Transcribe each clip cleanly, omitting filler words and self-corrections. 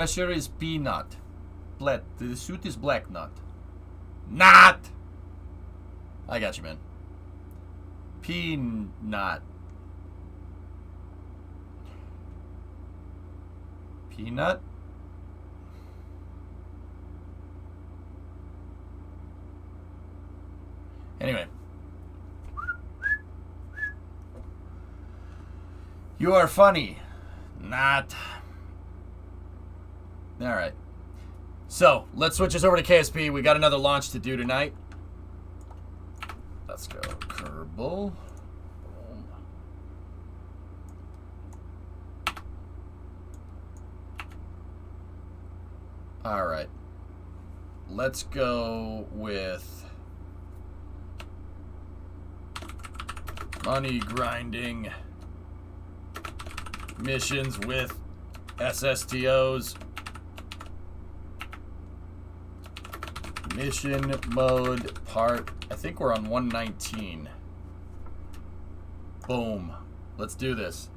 Pressure is peanut. The suit is black nut. Not! I got you, man. Peanut. Peanut? Anyway. You are funny. Not. Alright. So, let's switch us over to KSP. We got another launch to do tonight. Let's go. Kerbal. Boom. Alright. Let's go with money grinding missions with SSTOs. Mission mode part. I think we're on 119. Boom. Let's do this.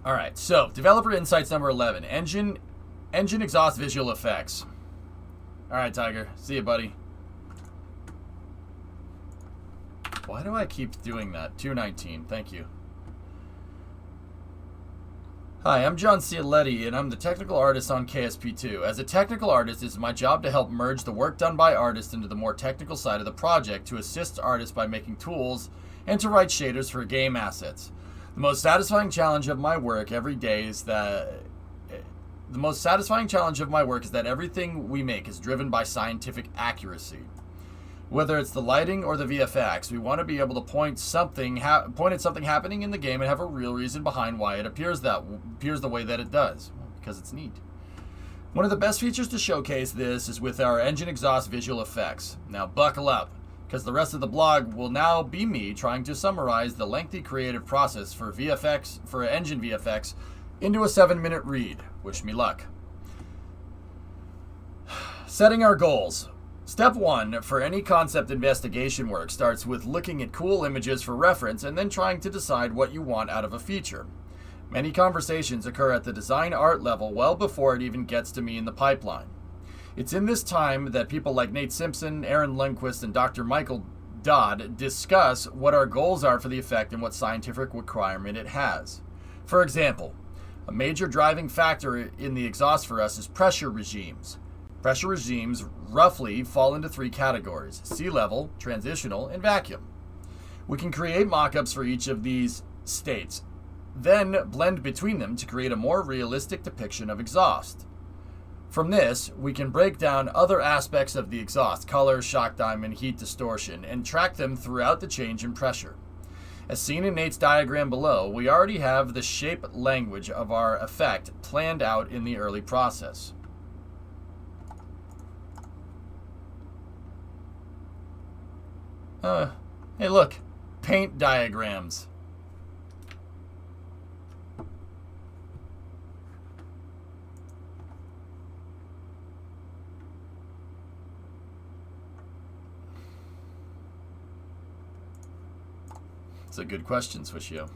Alright, so developer insights number 11. Engine exhaust visual effects. Alright, Tiger. See you, buddy. Why do I keep doing that? 219. Thank you. Hi, I'm John Cialetti, and I'm the technical artist on KSP2. As a technical artist, it's my job to help merge the work done by artists into the more technical side of the project, to assist artists by making tools, and to write shaders for game assets. The most satisfying challenge of my work is that everything we make is driven by scientific accuracy. Whether it's the lighting or the VFX, we want to be able to point at something happening in the game and have a real reason behind why it appears the way that it does. Well, because it's neat. One of the best features to showcase this is with our engine exhaust visual effects. Now buckle up, because the rest of the blog will now be me trying to summarize the lengthy creative process for engine VFX into a 7-minute read. Wish me luck. Setting our goals. Step 1 for any concept investigation work starts with looking at cool images for reference and then trying to decide what you want out of a feature. Many conversations occur at the design art level well before it even gets to me in the pipeline. It's in this time that people like Nate Simpson, Aaron Lundquist, and Dr. Michael Dodd discuss what our goals are for the effect and what scientific requirement it has. For example, a major driving factor in the exhaust for us is pressure regimes. Pressure regimes roughly fall into 3 categories: sea level, transitional, and vacuum. We can create mock-ups for each of these states, then blend between them to create a more realistic depiction of exhaust. From this, we can break down other aspects of the exhaust, color, shock diamond, heat distortion, and track them throughout the change in pressure. As seen in Nate's diagram below, we already have the shape language of our effect planned out in the early process. Hey look, paint diagrams. It's a good question, Swishio.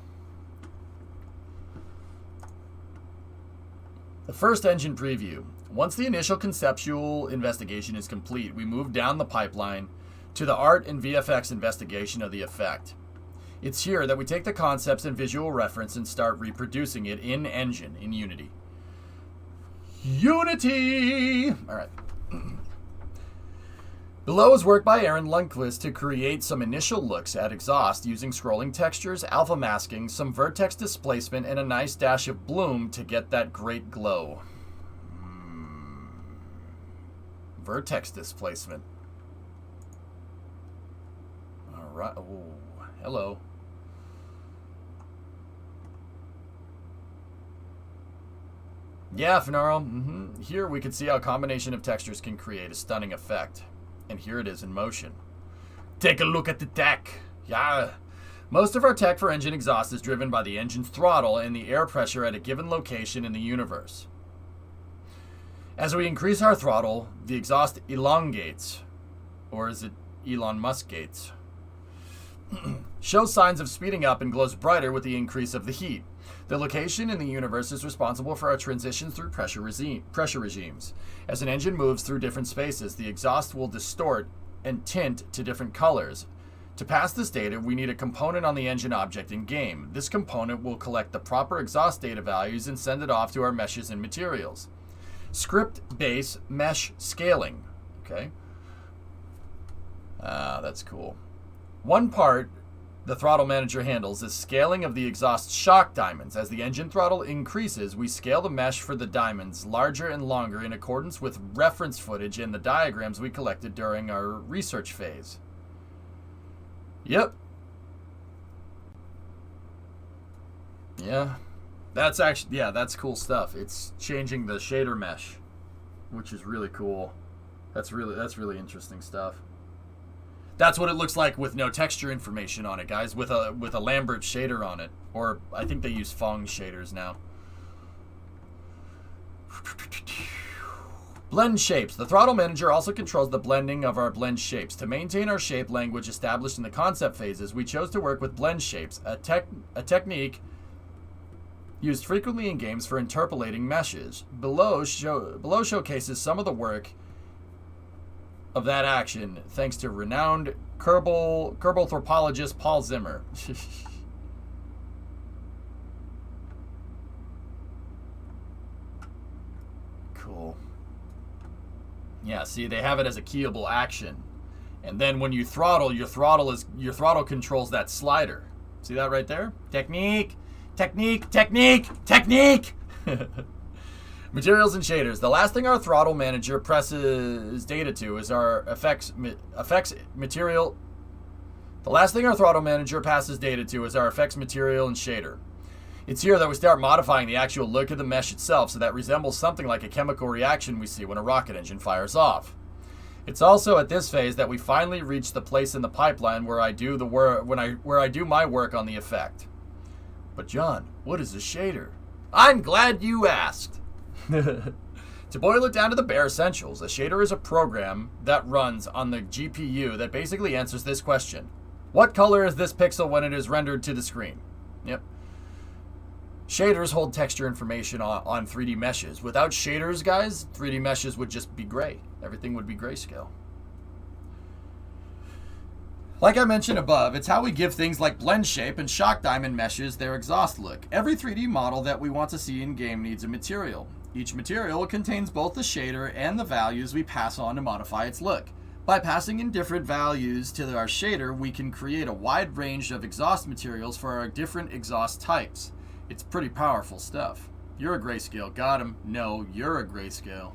The first engine preview. Once the initial conceptual investigation is complete, we move down the pipeline to the art and VFX investigation of the effect. It's here that we take the concepts and visual reference and start reproducing it in engine in Unity. Unity! Alright. Below is work by Aaron Lundquist to create some initial looks at exhaust using scrolling textures, alpha masking, some vertex displacement, and a nice dash of bloom to get that great glow. Vertex displacement. Alright. Oh, hello. Yeah, Finaro. Here we can see how a combination of textures can create a stunning effect. And here it is in motion. Take a look at the tech. Yeah. Most of our tech for engine exhaust is driven by the engine's throttle and the air pressure at a given location in the universe. As we increase our throttle, the exhaust elongates. Or is it Elon Musk gates? Shows signs of speeding up and glows brighter with the increase of the heat. The location in the universe is responsible for our transitions through pressure regimes. As an engine moves through different spaces, the exhaust will distort and tint to different colors. To pass this data, we need a component on the engine object in game. This component will collect the proper exhaust data values and send it off to our meshes and materials. Script base mesh scaling. Okay. That's cool. One part the throttle manager handles is scaling of the exhaust shock diamonds. As the engine throttle increases, we scale the mesh for the diamonds larger and longer in accordance with reference footage and the diagrams we collected during our research phase. Yep. Yeah. That's actually, yeah, that's cool stuff. It's changing the shader mesh, which is really cool. That's really interesting stuff. That's what it looks like with no texture information on it, guys, with a Lambert shader on it. Or I think they use Fong shaders now. Blend shapes. The throttle manager also controls the blending of our blend shapes. To maintain our shape language established in the concept phases, we chose to work with blend shapes, a technique used frequently in games for interpolating meshes. Below showcases some of the work of that action, thanks to renowned Kerbal thropologist Paul Zimmer. Cool. Yeah, see, they have it as a keyable action, and then when you throttle, your throttle controls that slider. See that right there? Technique. Materials and shaders. The last thing our throttle manager presses data to is our effects material. The last thing our throttle manager passes data to is our effects material and shader. It's here that we start modifying the actual look of the mesh itself so that it resembles something like a chemical reaction we see when a rocket engine fires off. It's also at this phase that we finally reach the place in the pipeline where I do my work on the effect. But John, what is a shader? I'm glad you asked. To boil it down to the bare essentials, a shader is a program that runs on the GPU that basically answers this question. What color is this pixel when it is rendered to the screen? Yep. Shaders hold texture information on 3D meshes. Without shaders, guys, 3D meshes would just be gray. Everything would be grayscale. Like I mentioned above, it's how we give things like blend shape and shock diamond meshes their exhaust look. Every 3D model that we want to see in game needs a material. Each material contains both the shader and the values we pass on to modify its look. By passing in different values to our shader, we can create a wide range of exhaust materials for our different exhaust types. It's pretty powerful stuff. You're a grayscale. Got him. No, you're a grayscale.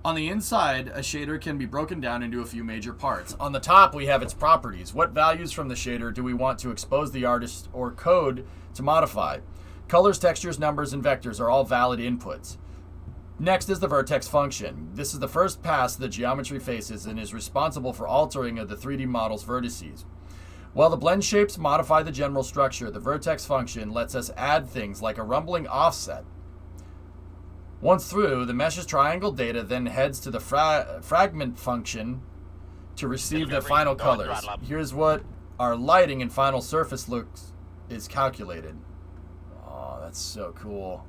On the inside, a shader can be broken down into a few major parts. On the top, we have its properties. What values from the shader do we want to expose the artist or code to modify? Colors, textures, numbers, and vectors are all valid inputs. Next is the vertex function. This is the first pass the geometry faces and is responsible for altering of the 3D model's vertices. While the blend shapes modify the general structure, the vertex function lets us add things like a rumbling offset. Once through, the mesh's triangle data then heads to the fragment function to receive the final colors. Here's what our lighting and final surface looks is calculated. Oh, that's so cool.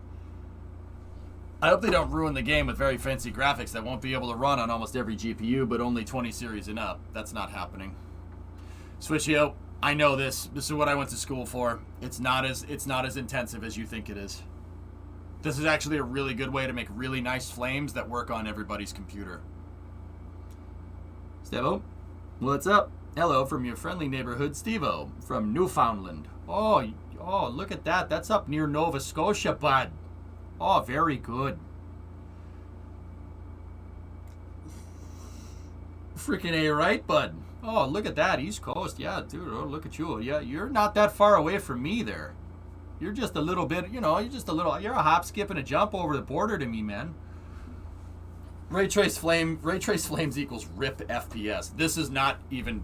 I hope they don't ruin the game with very fancy graphics that won't be able to run on almost every GPU, but only 20 series and up. That's not happening. Switchio, I know this. This is what I went to school for. It's not as intensive as you think it is. This is actually a really good way to make really nice flames that work on everybody's computer. Stevo, what's up? Hello from your friendly neighborhood, Stevo, from Newfoundland. Oh, look at that. That's up near Nova Scotia, bud. Oh, very good. Freaking A, right, bud? Oh, look at that. East Coast. Yeah, dude, oh, look at you. Yeah, you're not that far away from me there. You're just a little bit, you're a hop, skip, and a jump over the border to me, man. Ray trace flames equals RIP FPS. This is not even,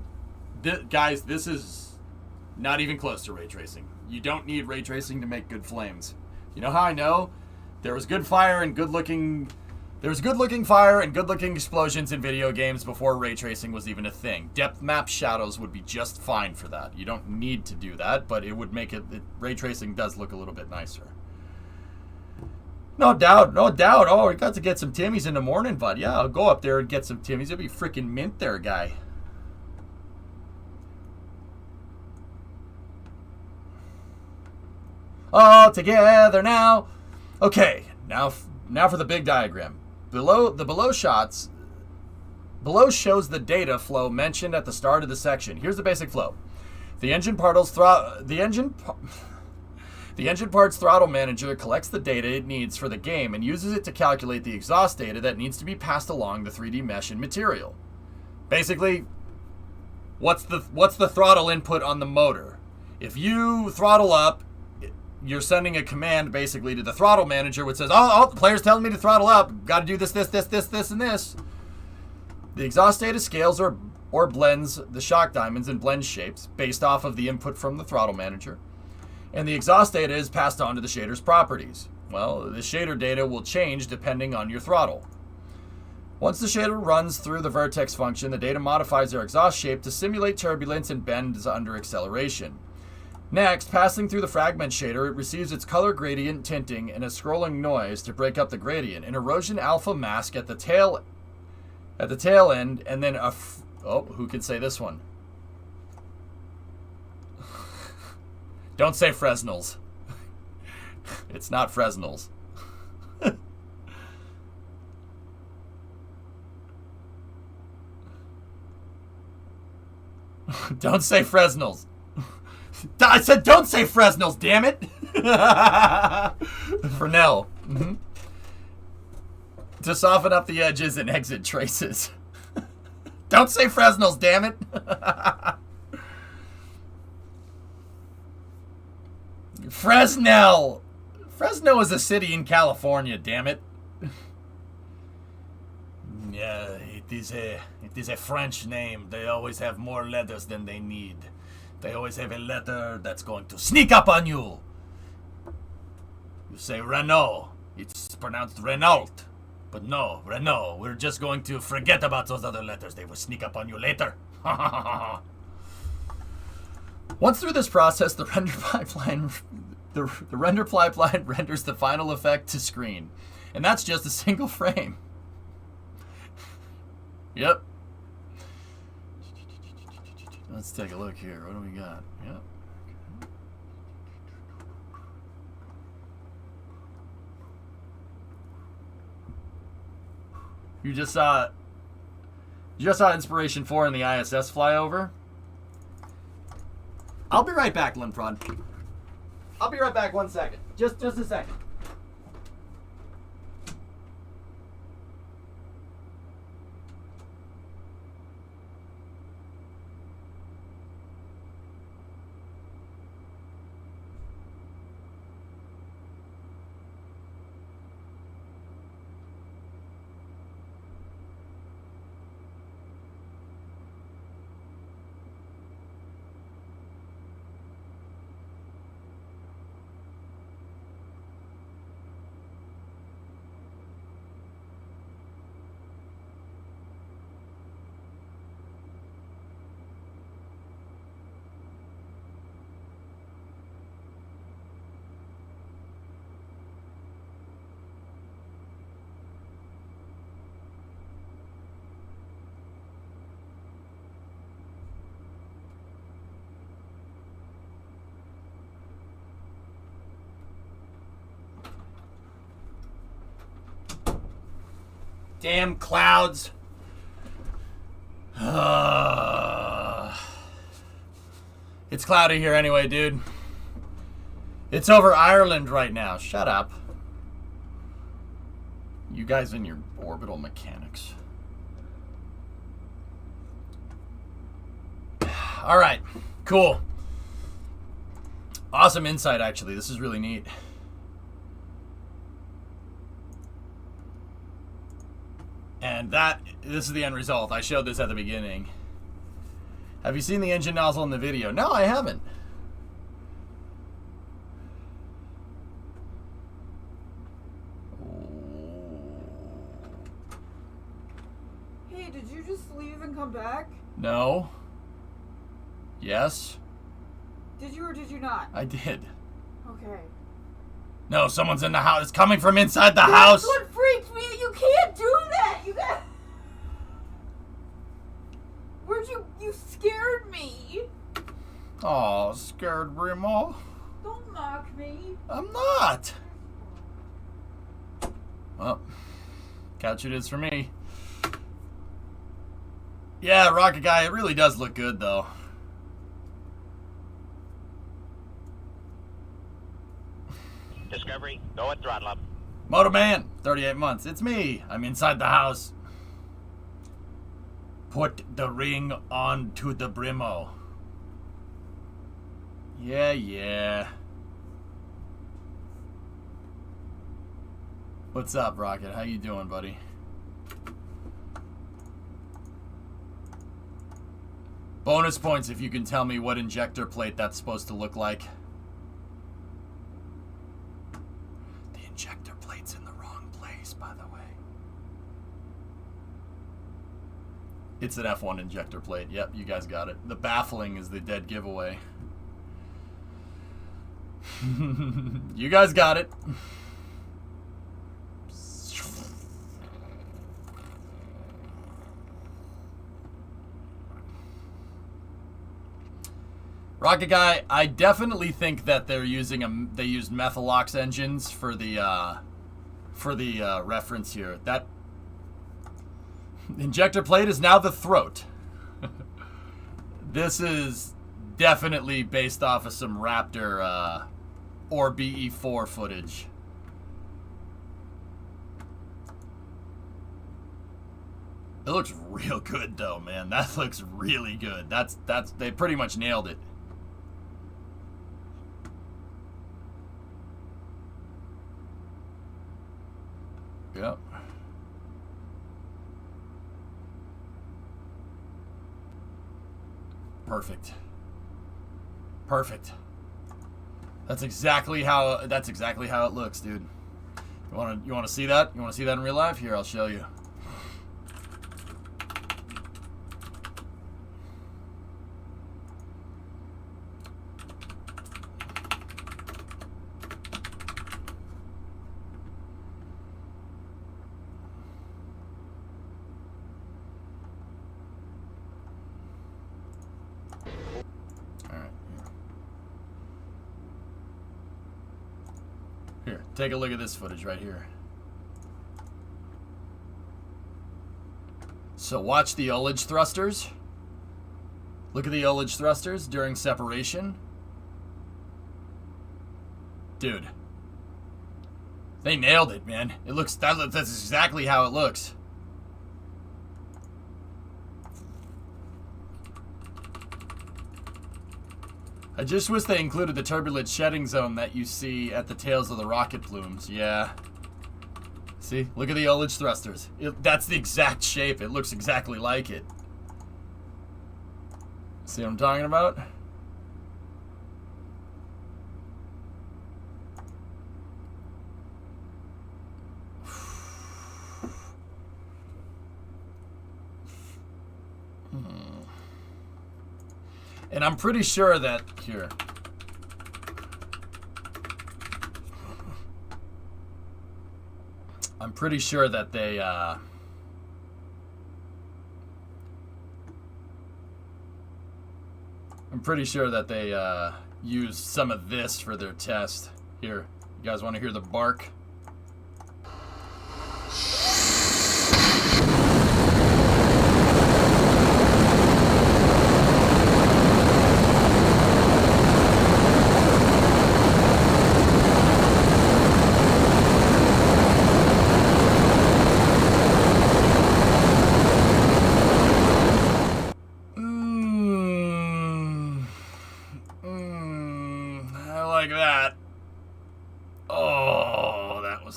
guys, this is not even close to ray tracing. You don't need ray tracing to make good flames. You know how I know? There was good fire and good looking There was good-looking fire and good-looking explosions in video games before ray tracing was even a thing. Depth map shadows would be just fine for that. You don't need to do that, but it would make ray tracing does look a little bit nicer. No doubt, no doubt. Oh, we got to get some Timmies in the morning, bud. Yeah, I'll go up there and get some Timmies. It'll be freaking mint there, guy. All together now. Okay, now for the big diagram. Below shots, below shows the data flow mentioned at the start of the section. Here's the basic flow. The engine parts throttle manager collects the data it needs for the game and uses it to calculate the exhaust data that needs to be passed along the 3D mesh and material. Basically, what's the throttle input on the motor? If you throttle up, you're sending a command basically to the throttle manager which says, oh, the player's telling me to throttle up. Got to do this, and this. The exhaust data scales or blends the shock diamonds and blends shapes based off of the input from the throttle manager. And the exhaust data is passed on to the shader's properties. Well, the shader data will change depending on your throttle. Once the shader runs through the vertex function, the data modifies their exhaust shape to simulate turbulence and bends under acceleration. Next, passing through the fragment shader, it receives its color gradient tinting and a scrolling noise to break up the gradient, an erosion alpha mask at the tail end, and then who can say this one? Don't say Fresnels. It's not Fresnels. Don't say Fresnels. I said don't say Fresnels, damn it! Fresnel. Mm-hmm. To soften up the edges and exit traces. Don't say Fresnels, damn it! Fresnel! Fresno is a city in California, damn it. Yeah, it is a French name. They always have more letters than they need. They always have a letter that's going to sneak up on you. You say Renault. It's pronounced Renault. But no, Renault. We're just going to forget about those other letters. They will sneak up on you later. Once through this process, the render pipeline renders the final effect to screen. And that's just a single frame. Yep. Let's take a look here. What do we got? Yep. You just saw Inspiration 4 in the ISS flyover. I'll be right back, Limprod. I'll be right back 1 second. Just a second. Damn clouds. It's cloudy here anyway, dude. It's over Ireland right now. Shut up. You guys and your orbital mechanics. All right, cool. Awesome insight, actually. This is really neat. And this is the end result. I showed this at the beginning. Have you seen the engine nozzle in the video? No, I haven't. leave and come back? No. Yes. Did you or did you not? I did. Okay. No, someone's in the house. It's coming from inside the house. That's what freaked me. You can't do that. You got. Where'd you scared me. Oh, scared Brimo. Don't mock me. I'm not. Well, couch it is for me. Yeah, Rocket Guy, it really does look good, though. Discovery, go at throttle up. Moto Man, 38 months. It's me. I'm inside the house. Put the ring onto the Brimo. Yeah. What's up, Rocket? How you doing, buddy? Bonus points if you can tell me what injector plate that's supposed to look like. The injector plate's in the wrong place, by the way. It's an F1 injector plate. Yep, you guys got it. The baffling is the dead giveaway. You guys got it. Rocket Guy, I definitely think that they're using they used Methalox engines for the reference here. That injector plate is now the throat. This is definitely based off of some Raptor or BE4 footage. It looks real good though, man. That looks really good. That's they pretty much nailed it. Yep. Perfect. That's exactly how it looks, dude. You wanna see that? You wanna see that in real life? Here, I'll show you. Here, take a look at this footage right here. So watch the ullage thrusters. Look at the ullage thrusters during separation. Dude. They nailed it, man. It looks, that's exactly how it looks. I just wish they included the turbulent shedding zone that you see at the tails of the rocket plumes. Yeah. See? Look at the ullage thrusters. That's the exact shape. It looks exactly like it. See what I'm talking about? And I'm pretty sure that, here. I'm pretty sure that they, used some of this for their test. Here, you guys want to hear the bark?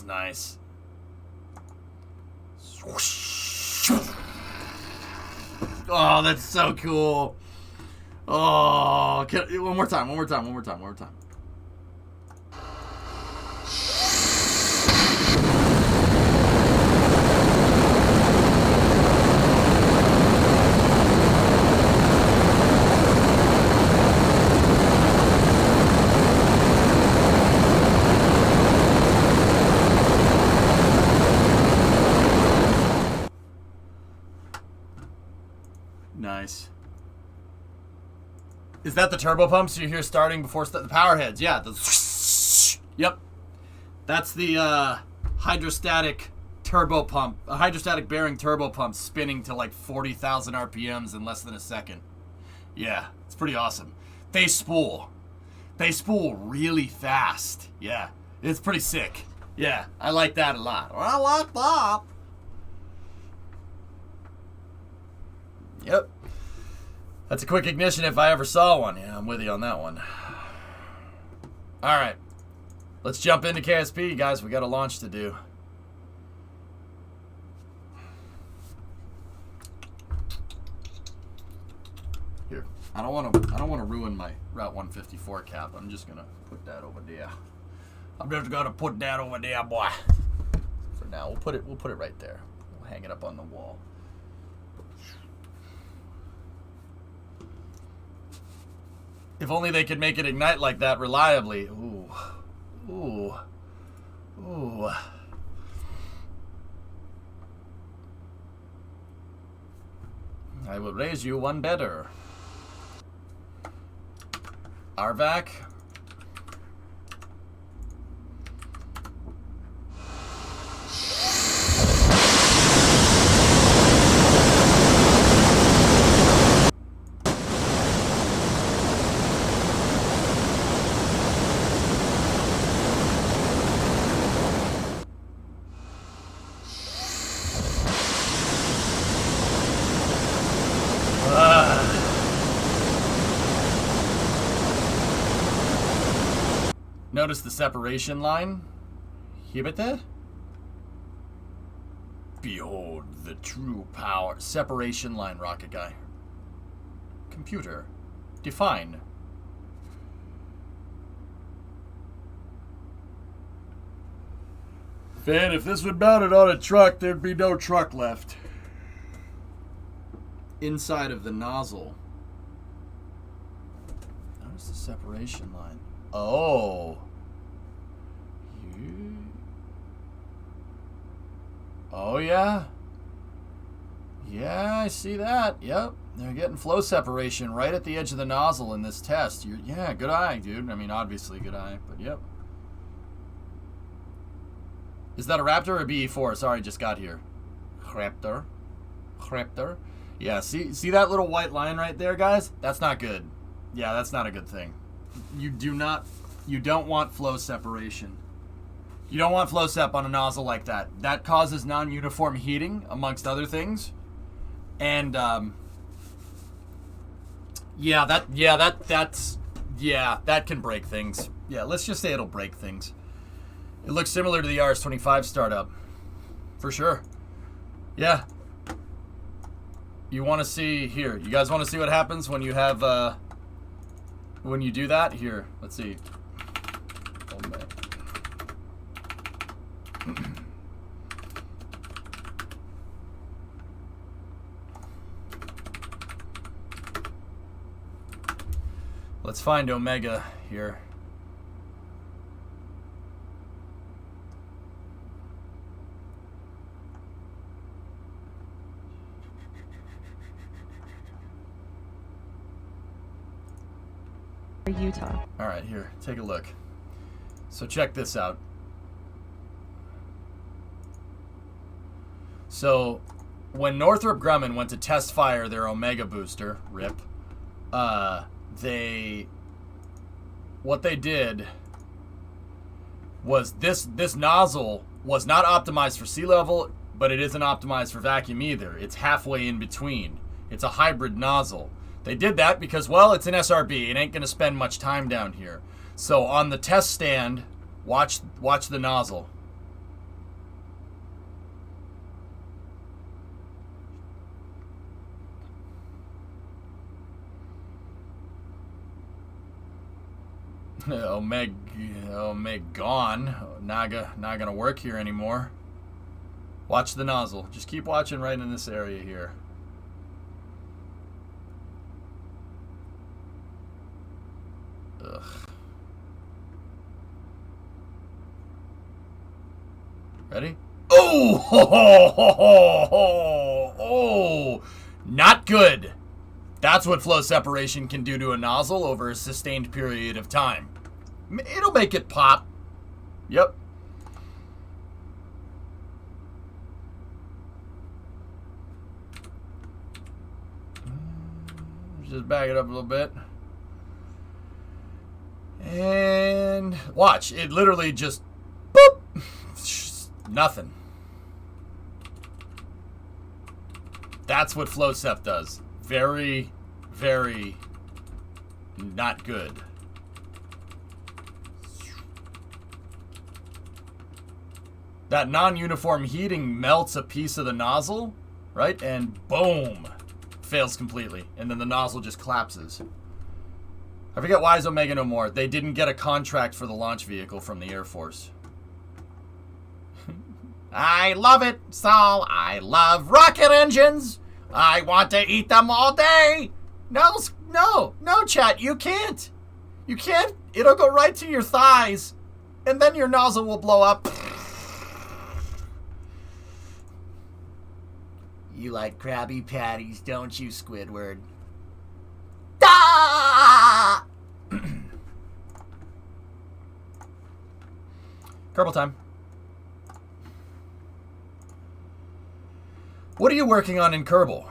Nice. Oh, that's so cool. Oh, one more time. Nice. Is that the turbo pumps you hear starting before the power heads? Yeah. Yep. That's the hydrostatic turbo pump, a hydrostatic bearing turbo pump spinning to like 40,000 RPMs in less than a second. Yeah, it's pretty awesome. They spool. They spool really fast. Yeah, it's pretty sick. Yeah, I like that a lot. I like that. Yep. That's a quick ignition if I ever saw one. Yeah, I'm with you on that one. All right. Let's jump into KSP, guys. We got a launch to do. Here. I don't want to ruin my Route 154 cap. I'm just going to put that over there. I'm just going to put that over there, boy. For now, we'll put it right there. We'll hang it up on the wall. If only they could make it ignite like that reliably. Ooh. Ooh. Ooh. I will raise you one better. RVAC. Notice the separation line. Hibite? Behold the true power. Separation line, rocket guy. Computer. Define. Fan, if this would mount it on a truck, there'd be no truck left. Inside of the nozzle. Notice the separation line. Oh. Oh, yeah. Yeah, I see that. Yep. They're getting flow separation right at the edge of the nozzle in this test. Yeah, good eye, dude. I mean, obviously good eye, but yep. Is that a Raptor or a BE4? Sorry, just got here. Raptor. Raptor. Yeah, see that little white line right there, guys? That's not good. Yeah, that's not a good thing. You don't want flow separation. You don't want flow sep on a nozzle like that. That causes non-uniform heating, amongst other things. And that can break things. Yeah, let's just say it'll break things. It looks similar to the RS-25 startup, for sure. Yeah. You want to see here? You guys want to see what happens when you have when you do that? Here, let's see. Oh, man. Let's find Omega here. Utah. All right, here, take a look. So check this out. So when Northrop Grumman went to test fire their Omega booster, RIP, what they did was this nozzle was not optimized for sea level, but it isn't optimized for vacuum either. It's halfway in between. It's a hybrid nozzle. They did that because, well, it's an SRB. It ain't going to spend much time down here. So on the test stand, watch the nozzle. Omega gone. Not gonna work here anymore. Watch the nozzle. Just keep watching right in this area here. Ugh. Ready? Oh! Oh! Not good. That's what flow separation can do to a nozzle over a sustained period of time. It'll make it pop. Yep. Just back it up a little bit. And watch, it literally just boop. Nothing. That's what flow sep does. Very, very not good. That non-uniform heating melts a piece of the nozzle, right? And boom, fails completely. And then the nozzle just collapses. I forget why is Omega no more. They didn't get a contract for the launch vehicle from the Air Force. I love it, Saul. I love rocket engines. I want to eat them all day. No, chat. You can't. You can't. It'll go right to your thighs. And then your nozzle will blow up. You like Krabby Patties, don't you, Squidward? Ah! Kerbal time. What are you working on in Kerbal?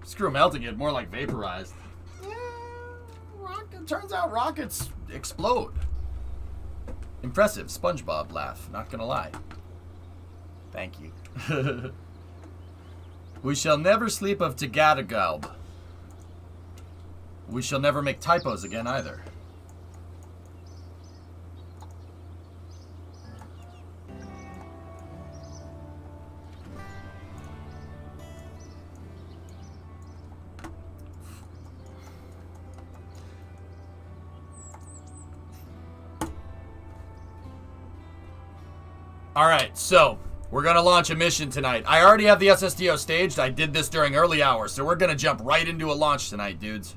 Screw melting it, more like vaporized. It turns out rockets explode. Impressive SpongeBob laugh, not gonna lie. Thank you. We shall never sleep of Tagadagalb. We shall never make typos again either. Alright, so we're going to launch a mission tonight. I already have the SSDO staged. I did this during early hours, so we're going to jump right into a launch tonight, dudes.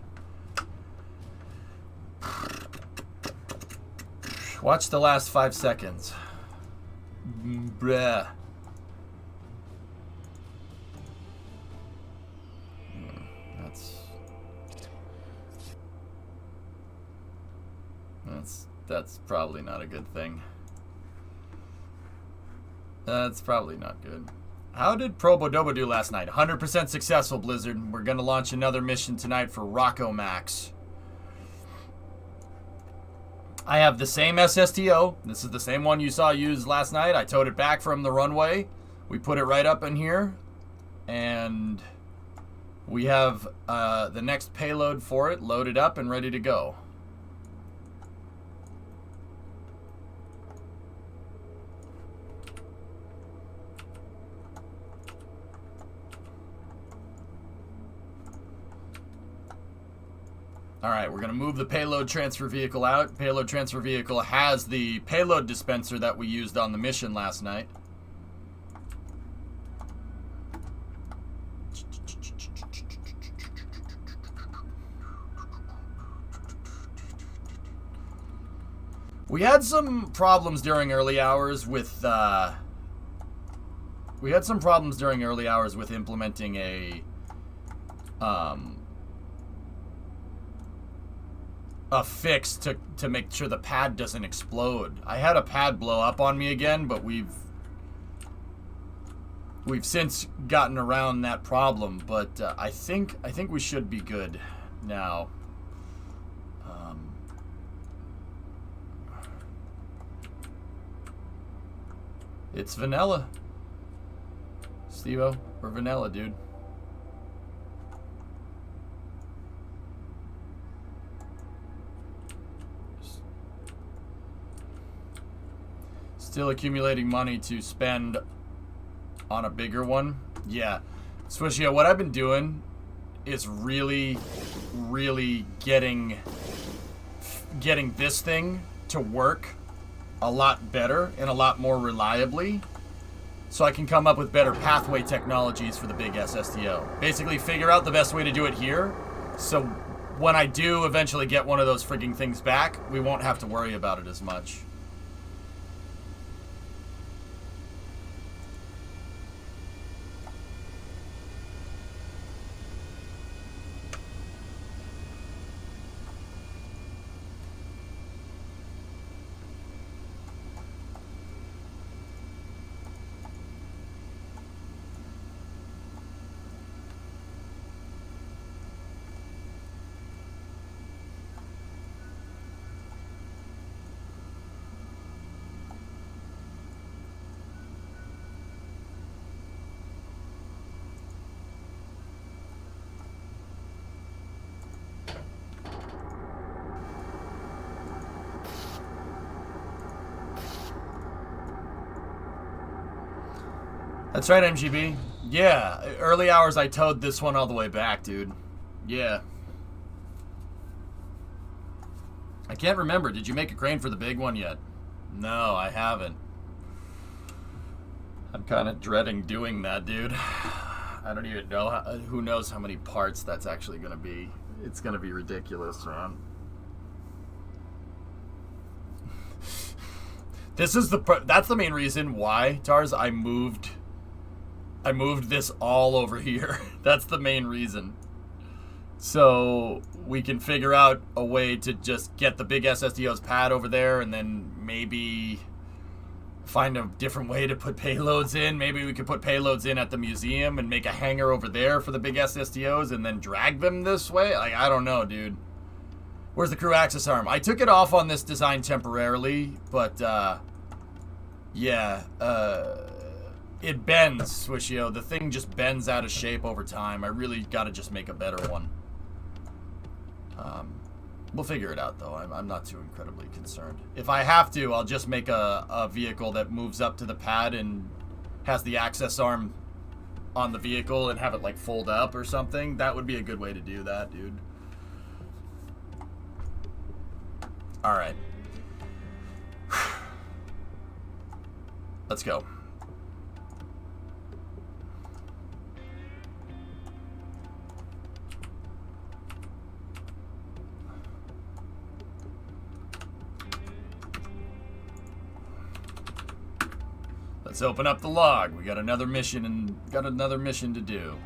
Watch the last 5 seconds. Bruh. That's probably not a good thing. That's probably not good. How did Probodobo do last night? 100% successful, Blizzard. We're going to launch another mission tonight for Rocco Max. I have the same SSTO. This is the same one you saw used last night. I towed it back from the runway. We put it right up in here. And we have the next payload for it loaded up and ready to go. Alright, we're going to move the payload transfer vehicle out. Payload transfer vehicle has the payload dispenser that we used on the mission last night. We had some problems during early hours with implementing a fix to make sure the pad doesn't explode. I had a pad blow up on me again, but we've since gotten around that problem. But I think we should be good now. It's vanilla, Steve-O. We're vanilla, dude. Still accumulating money to spend on a bigger one. Yeah. Swishio, what I've been doing is really getting this thing to work a lot better and a lot more reliably, so I can come up with better pathway technologies for the big SSTO. Basically figure out the best way to do it here, so when I do eventually get one of those frigging things back, we won't have to worry about it as much. That's right, MGB. Yeah, early hours I towed this one all the way back, dude. Yeah. I can't remember. Did you make a crane for the big one yet? No, I haven't. I'm kind of dreading doing that, dude. I don't even know. Who knows how many parts that's actually going to be. It's going to be ridiculous, man. That's the main reason why, Tars, I moved this all over here. That's the main reason. So we can figure out a way to just get the big SSDO's pad over there and then maybe find a different way to put payloads in. Maybe we could put payloads in at the museum and make a hangar over there for the big SSDOs and then drag them this way. Like, I don't know, dude. Where's the crew access arm? I took it off on this design temporarily, but yeah, it bends, Swishio. The thing just bends out of shape over time. I really gotta just make a better one. We'll figure it out, though. I'm not too incredibly concerned. If I have to, I'll just make a vehicle that moves up to the pad and has the access arm on the vehicle and have it, like, fold up or something. That would be a good way to do that, dude. Alright. Let's go. Let's open up the log. We got another mission to do.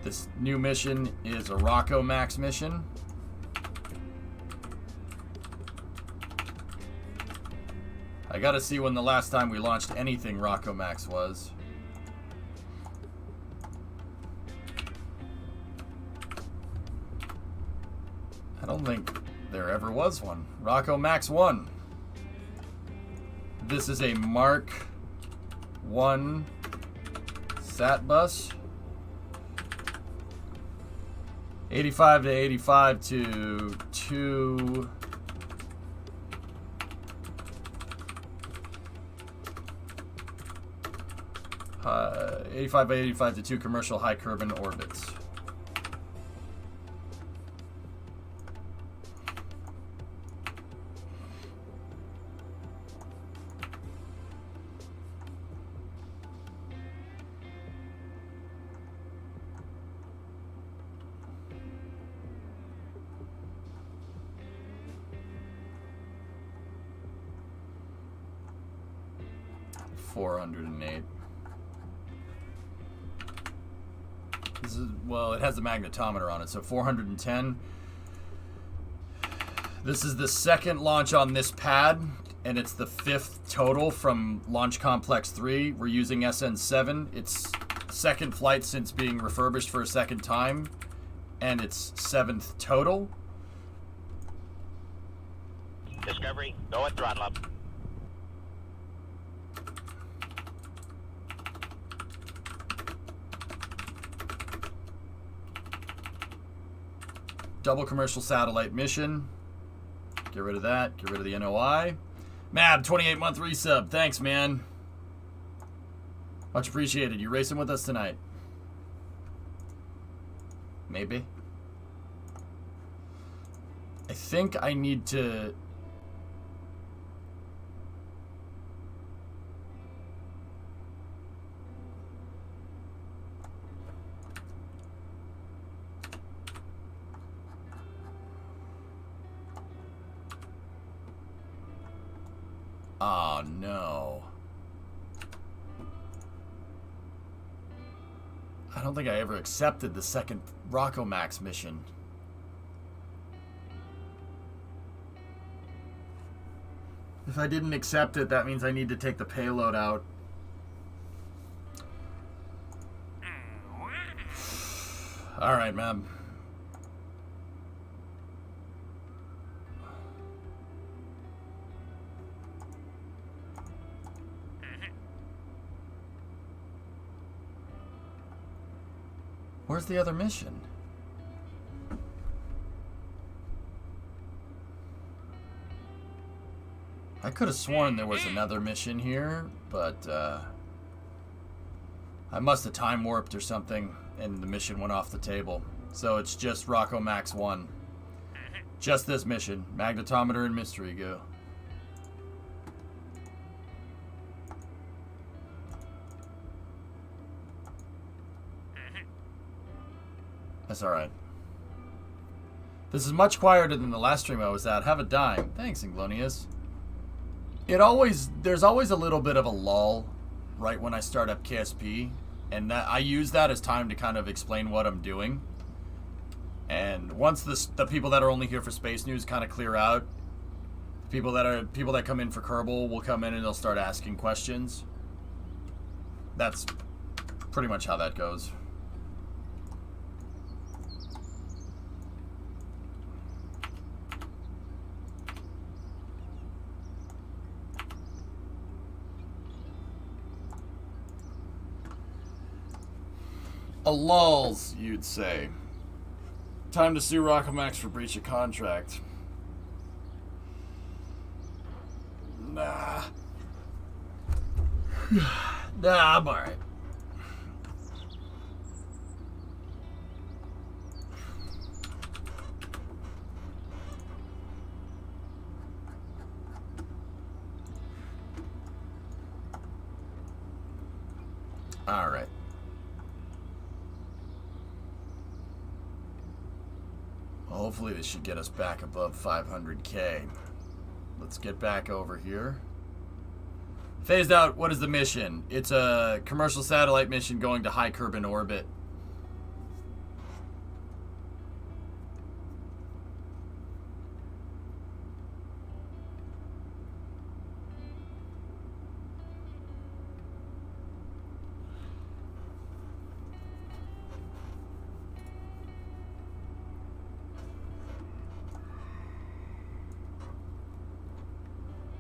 This new mission is a Rocco Max mission. I gotta see when the last time we launched anything Rocco Max was. I don't think there ever was one. Rocco Max 1. This is a Mark 1 SAT bus. 85 to 85 to 2. 85 by 85 to 2 commercial high Kerbin orbits. $408. This is, well, it has the magnetometer on it, so 410. This is the second launch on this pad, and it's the 5th total from Launch Complex 3. We're using SN7. It's second flight since being refurbished for a second time, and it's 7th total. Discovery, go at throttle up. Double commercial satellite mission. Get rid of that. Get rid of the NOI. Mab, 28-month resub. Thanks, man. Much appreciated. You racing with us tonight? Maybe. I think I need to... Oh, no. I don't think I ever accepted the second Rocco Max mission. If I didn't accept it, that means I need to take the payload out. All right, man. Where's the other mission? I could have sworn there was another mission here, but I must have time warped or something, and the mission went off the table. So it's just Rocco Max 1. Just this mission. Magnetometer and mystery go. That's alright. This is much quieter than the last stream I was at. Have a dime. Thanks, Inglonius. There's always a little bit of a lull right when I start up KSP, and that I use that as time to kind of explain what I'm doing. And once the people that are only here for space news kind of clear out, people that come in for Kerbal will come in and they'll start asking questions. That's pretty much how that goes. A lulls, you'd say. Time to sue Rockomax for breach of contract. Nah. Nah, I'm alright. Alright. Hopefully this should get us back above 500k. Let's get back over here. Phased out, what is the mission? It's a commercial satellite mission going to high Kerbin orbit.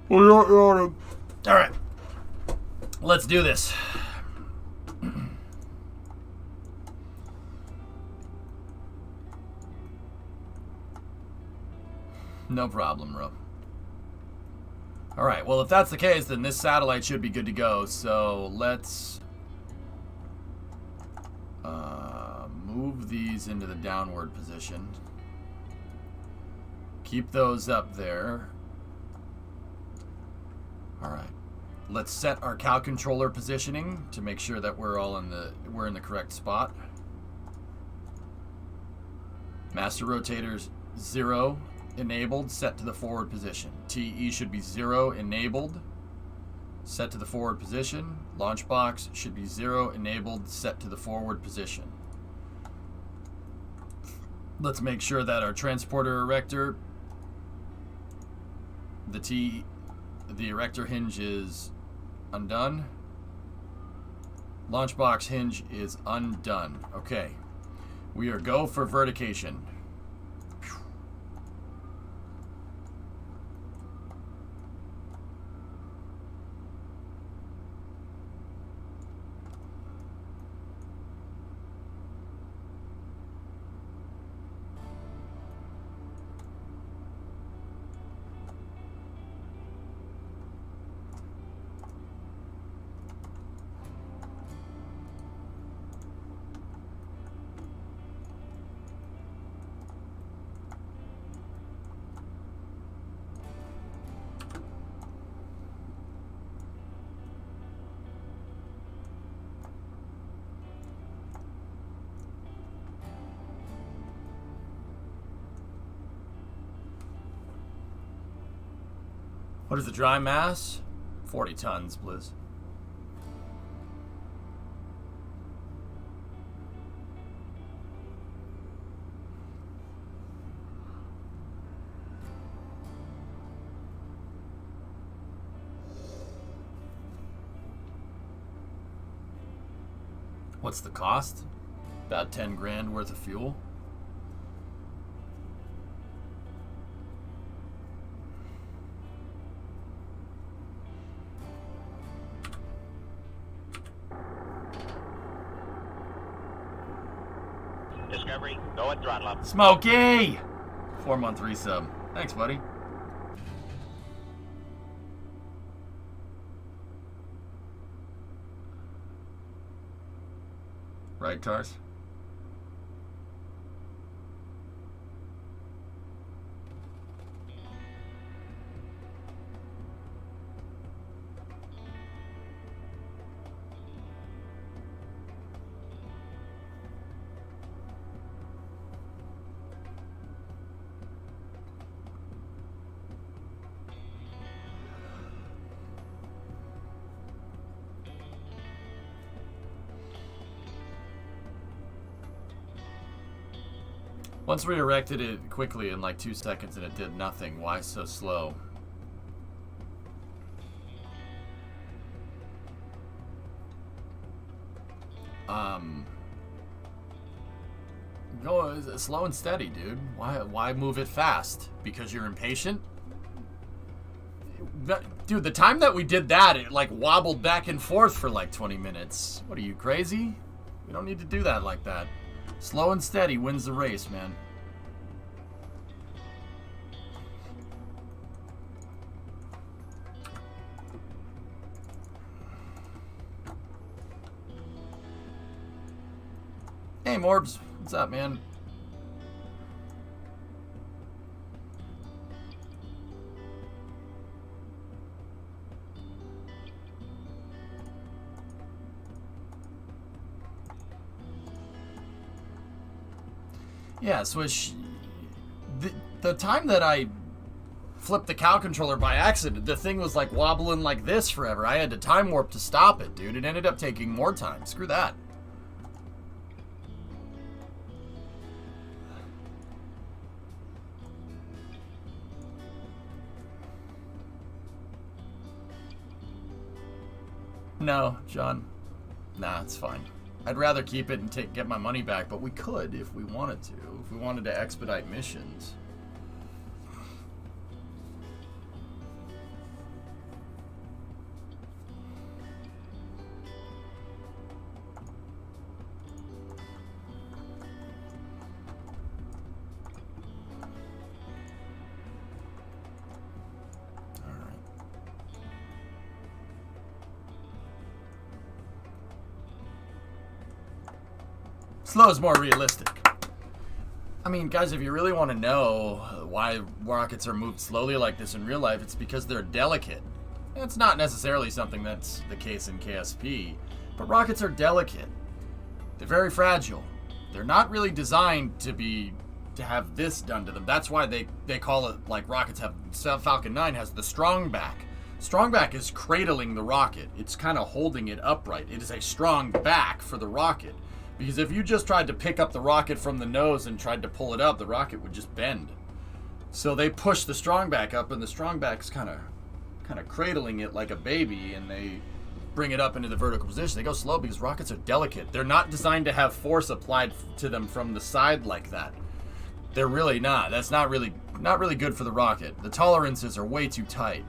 All right, let's do this. No problem, Ro. All right, well, if that's the case, then this satellite should be good to go. So let's move these into the downward position. Keep those up there. All right, let's set our cow controller positioning to make sure that we're in the correct spot. Master rotators 0 enabled, set to the forward position. TE should be 0 enabled, set to the forward position. Launch box should be 0 enabled, set to the forward position. Let's make sure that our transporter erector, the erector hinge is undone. Launch box hinge is undone. Okay. We are go for vertication. What is the dry mass? 40 tons, Blizz. What's the cost? About 10 grand worth of fuel. Discovery, go and throttle up. Smokey! 4-month resub. Thanks, buddy. Right, Tars? Once we erected it quickly in like 2 seconds and it did nothing. Why so slow? Go slow and steady, dude. Why move it fast? Because you're impatient? Dude, the time that we did that, it like wobbled back and forth for like 20 minutes. What are you, crazy? We don't need to do that like that. Slow and steady wins the race, man. Hey, Morbs. What's up, man? Yeah, Swish. The time that I flipped the cow controller by accident, the thing was like wobbling like this forever. I had to time warp to stop it, dude. It ended up taking more time. Screw that. No, John. Nah, it's fine. I'd rather keep it and get my money back, but we could if we wanted to. If we wanted to expedite missions. Slow is more realistic. I mean, guys, if you really want to know why rockets are moved slowly like this in real life, it's because they're delicate. It's not necessarily something that's the case in KSP, but rockets are delicate. They're very fragile. They're not really designed to have this done to them. That's why they call it, like rockets have, Falcon 9 has the strong back. Strong back is cradling the rocket. It's kind of holding it upright. It is a strong back for the rocket. Because if you just tried to pick up the rocket from the nose and tried to pull it up, the rocket would just bend. So they push the strong back up, and the strong back's kind of cradling it like a baby, and they bring it up into the vertical position. They go slow because rockets are delicate. They're not designed to have force applied to them from the side like that. They're really not. That's not really good for the rocket. The tolerances are way too tight.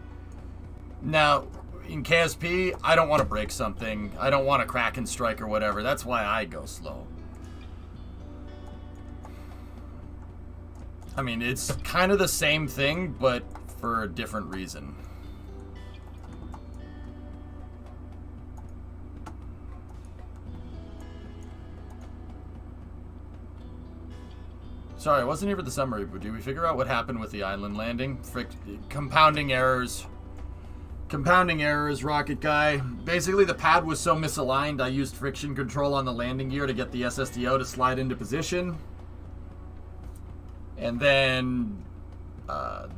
Now, in KSP, I don't want to break something. I don't want to crack and strike or whatever. That's why I go slow. I mean, it's kind of the same thing, but for a different reason. Sorry, I wasn't here for the summary, but did we figure out what happened with the island landing? Compounding errors. Compounding errors, Rocket Guy. Basically, the pad was so misaligned, I used friction control on the landing gear to get the SSDO to slide into position. And then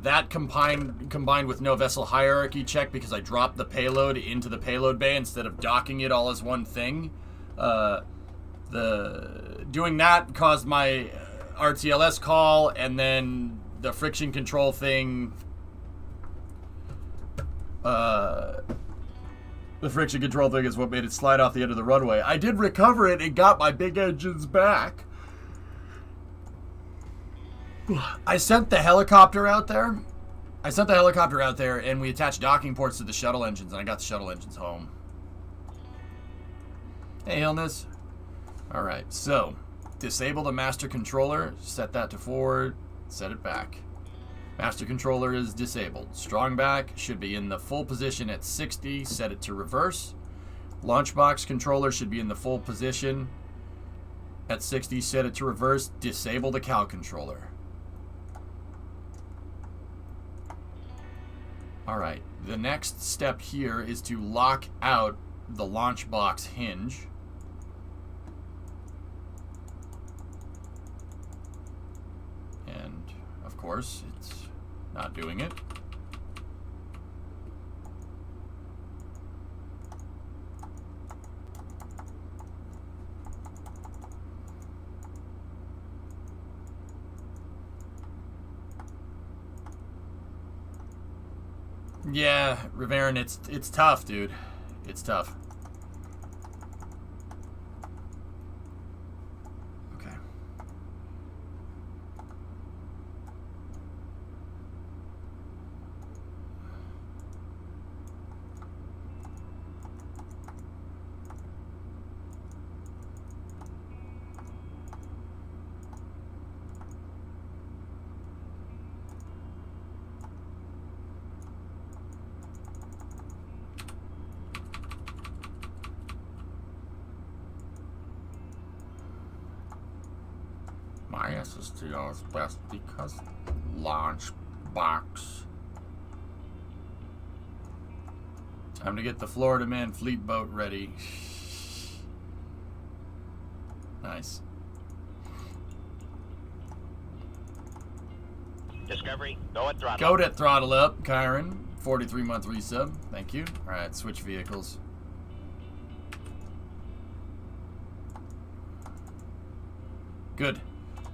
that combined with no vessel hierarchy check because I dropped the payload into the payload bay instead of docking it all as one thing. Doing that caused my RTLS call, and then the friction control thing. The friction control thing is what made it slide off the end of the runway. I did recover it and got my big engines back. I sent the helicopter out there. And we attached docking ports to the shuttle engines, and I got the shuttle engines home. Hey, Illness. Alright, so disable the master controller, set that to forward, set it back. Master controller is disabled. Strong back should be in the full position at 60. Set it to reverse. Launch box controller should be in the full position. At 60, set it to reverse. Disable the cow controller. Alright, the next step here is to lock out the launch box hinge. And, of course, it's not doing it. Yeah, Riverin, it's tough, dude. It's tough. Okay. My SSTO is best because launch box. Time to get the Florida Man fleet boat ready. Nice. Discovery, go at throttle. Go to throttle up, Kyron. 43-month resub. Thank you. Alright, switch vehicles. Good.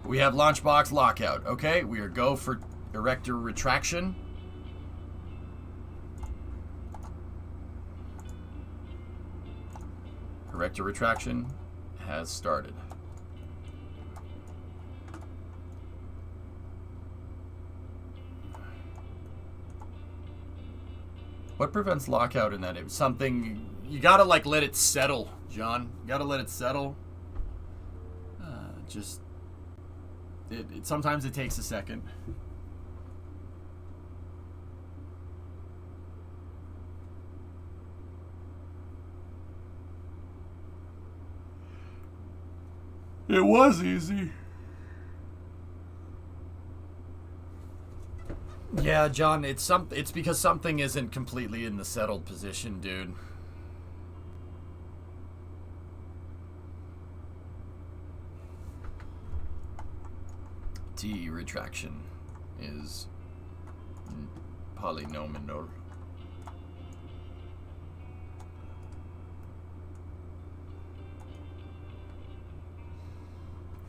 We have launch box lockout. Okay, we are go for erector retraction. Erector retraction has started. What prevents lockout in that? It's something you gotta like let it settle, John. You gotta let it settle. Just sometimes it takes a second. It was easy. Yeah, John, it's because something isn't completely in the settled position, dude. T retraction is polynomial.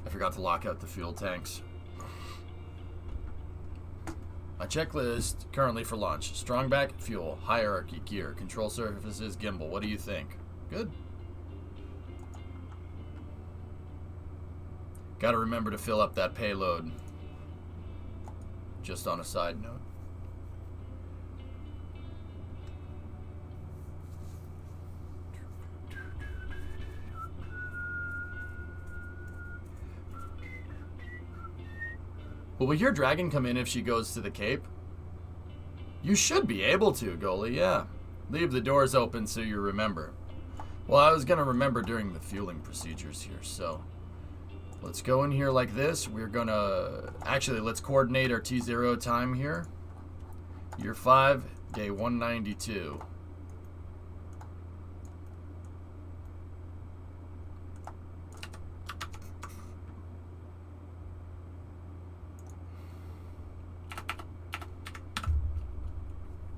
I forgot to lock out the fuel tanks. My checklist currently for launch. Strong back, fuel, hierarchy, gear, control surfaces, gimbal. What do you think? Good. Gotta remember to fill up that payload. Just on a side note. Well, will your dragon come in if she goes to the Cape? You should be able to, goalie, yeah. Leave the doors open so you remember. Well, I was gonna remember during the fueling procedures here, so... Let's go in here like this. We're gonna... Actually, let's coordinate our T0 time here. Year 5, day 192.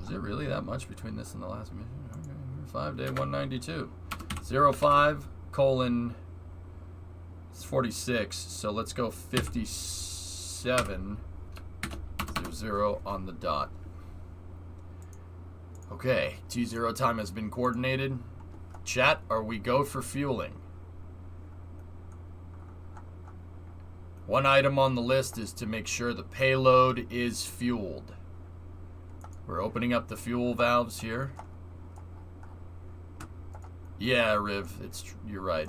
Was it really that much between this and the last mission? Okay, year 5, day 192. 05, colon... It's 46, so let's go 57, 0 on the dot. Okay, T0 time has been coordinated. Chat, are we go for fueling? One item on the list is to make sure the payload is fueled. We're opening up the fuel valves here. Yeah, Riv, you're right.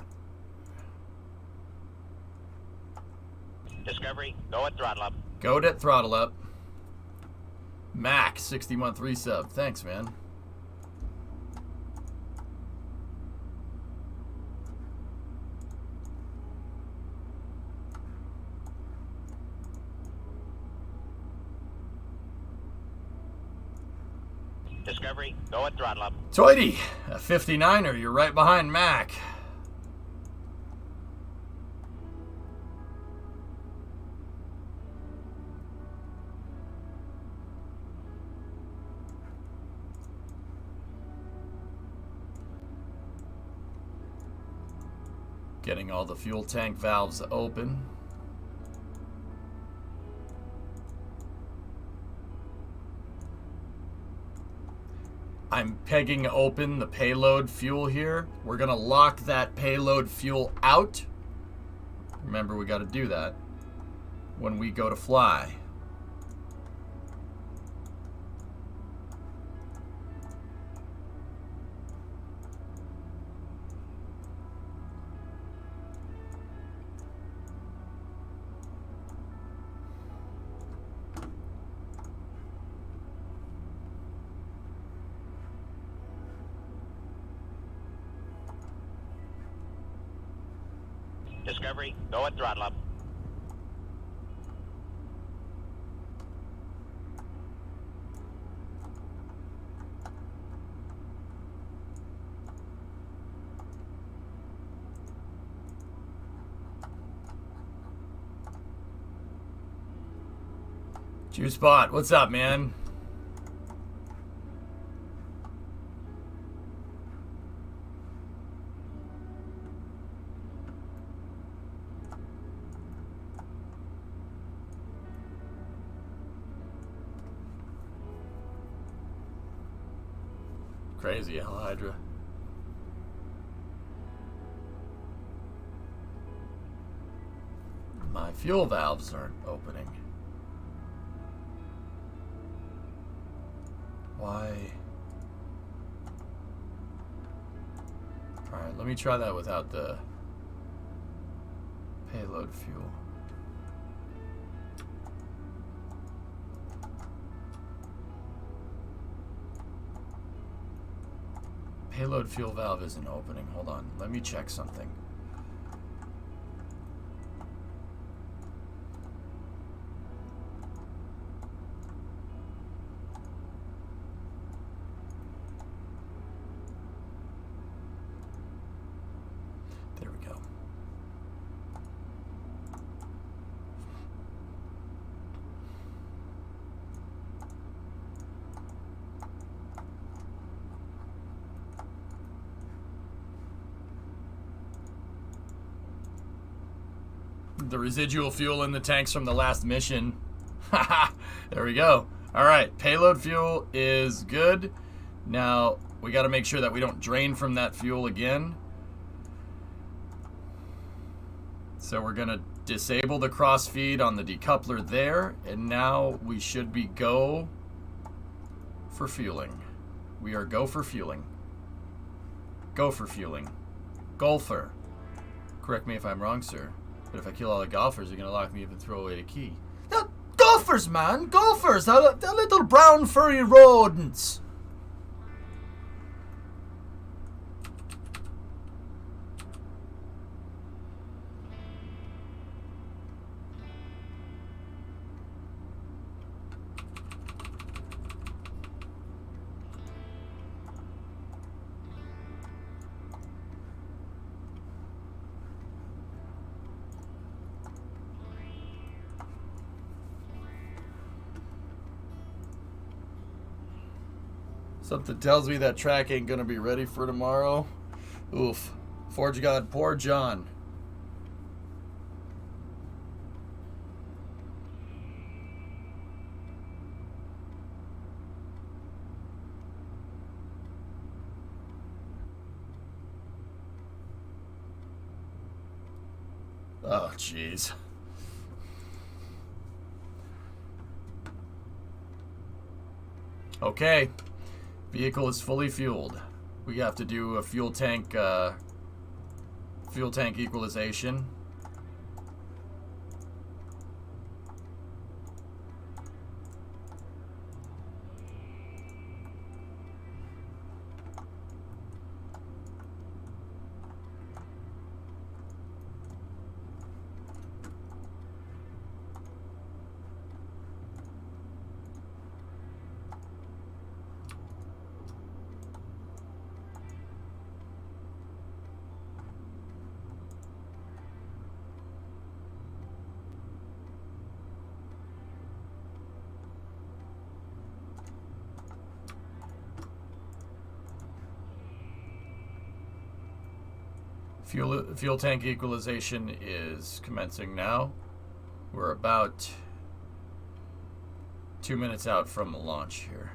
Discovery, go at throttle up. Go to throttle up. Mac, 60-month resub. Thanks, man. Discovery, go at throttle up. Toity, a 59er, you're right behind Mac. Getting all the fuel tank valves open. I'm pegging open the payload fuel here. We're gonna lock that payload fuel out. Remember, we gotta do that when we go to fly. Discovery, go at throttle up. Juice Bot, what's up, man? Crazy, Hell Hydra. My fuel valves aren't opening. Why? Alright, let me try that without the payload fuel. Payload fuel valve isn't opening. Hold on. Let me check something. There we go. The residual fuel in the tanks from the last mission. Haha, there we go. All right, payload fuel is good. Now, we got to make sure that we don't drain from that fuel again. So we're going to disable the crossfeed on the decoupler there, and now we should be go for fueling. We are go for fueling. Go for fueling. Golfer. Correct me if I'm wrong, sir. But if I kill all the golfers, you're going to lock me up and throw away the key. Golfers, man! Golfers! They're little brown furry rodents. Something tells me that track ain't gonna be ready for tomorrow. Oof. Forge God, poor John. Oh, jeez. Okay. Vehicle is fully fueled. We have to do a fuel tank equalization. Fuel tank equalization is commencing now. We're about 2 minutes out from the launch here.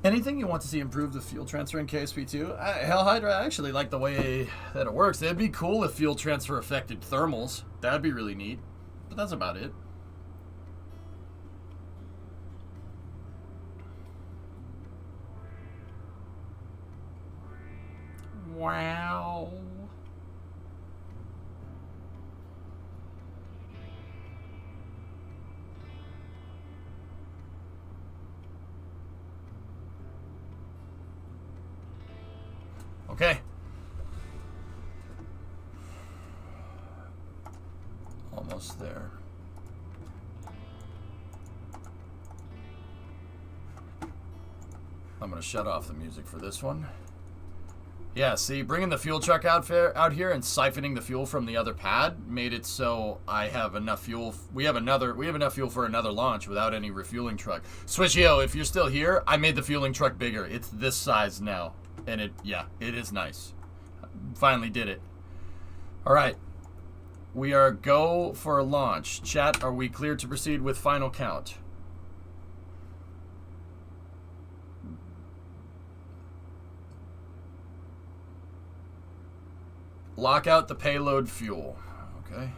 Anything you want to see improve the fuel transfer in KSP2? Hell Hydra, I actually like the way that it works. It'd be cool if fuel transfer affected thermals. That'd be really neat. But that's about it. Wow. Okay. Almost there. I'm going to shut off the music for this one. Yeah, see, bringing the fuel truck out here and siphoning the fuel from the other pad made it so I have enough fuel. We have enough fuel for another launch without any refueling truck. Switchio, if you're still here, I made the fueling truck bigger. It's this size now. And it is nice. Finally did it. All right. We are go for a launch. Chat, are we cleared to proceed with final count? Lock out the payload fuel. Okay.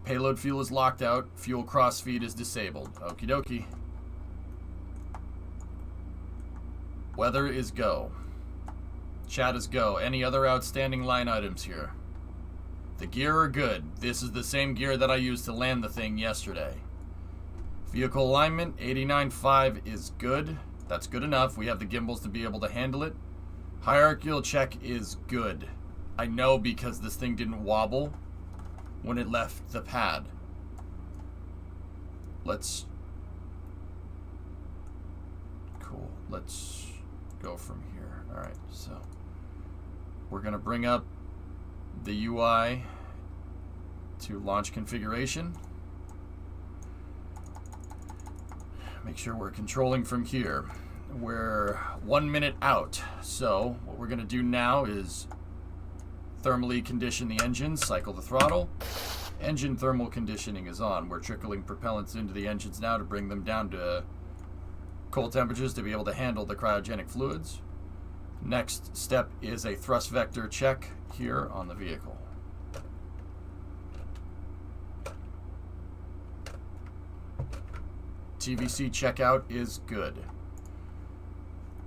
Payload fuel is locked out. Fuel crossfeed is disabled. Okie dokie. Weather is go. Chat is go. Any other outstanding line items here? The gear are good. This is the same gear that I used to land the thing yesterday. Vehicle alignment, 89.5 is good. That's good enough. We have the gimbals to be able to handle it. Hierarchical check is good. I know because this thing didn't wobble when it left the pad. Let's go from here. All right, so we're going to bring up the UI to launch configuration. Make sure we're controlling from here. We're 1 minute out, so what we're going to do now is thermally condition the engine, cycle the throttle. Engine thermal conditioning is on. We're trickling propellants into the engines now to bring them down to cold temperatures to be able to handle the cryogenic fluids. Next step is a thrust vector check here on the vehicle. TVC checkout is good.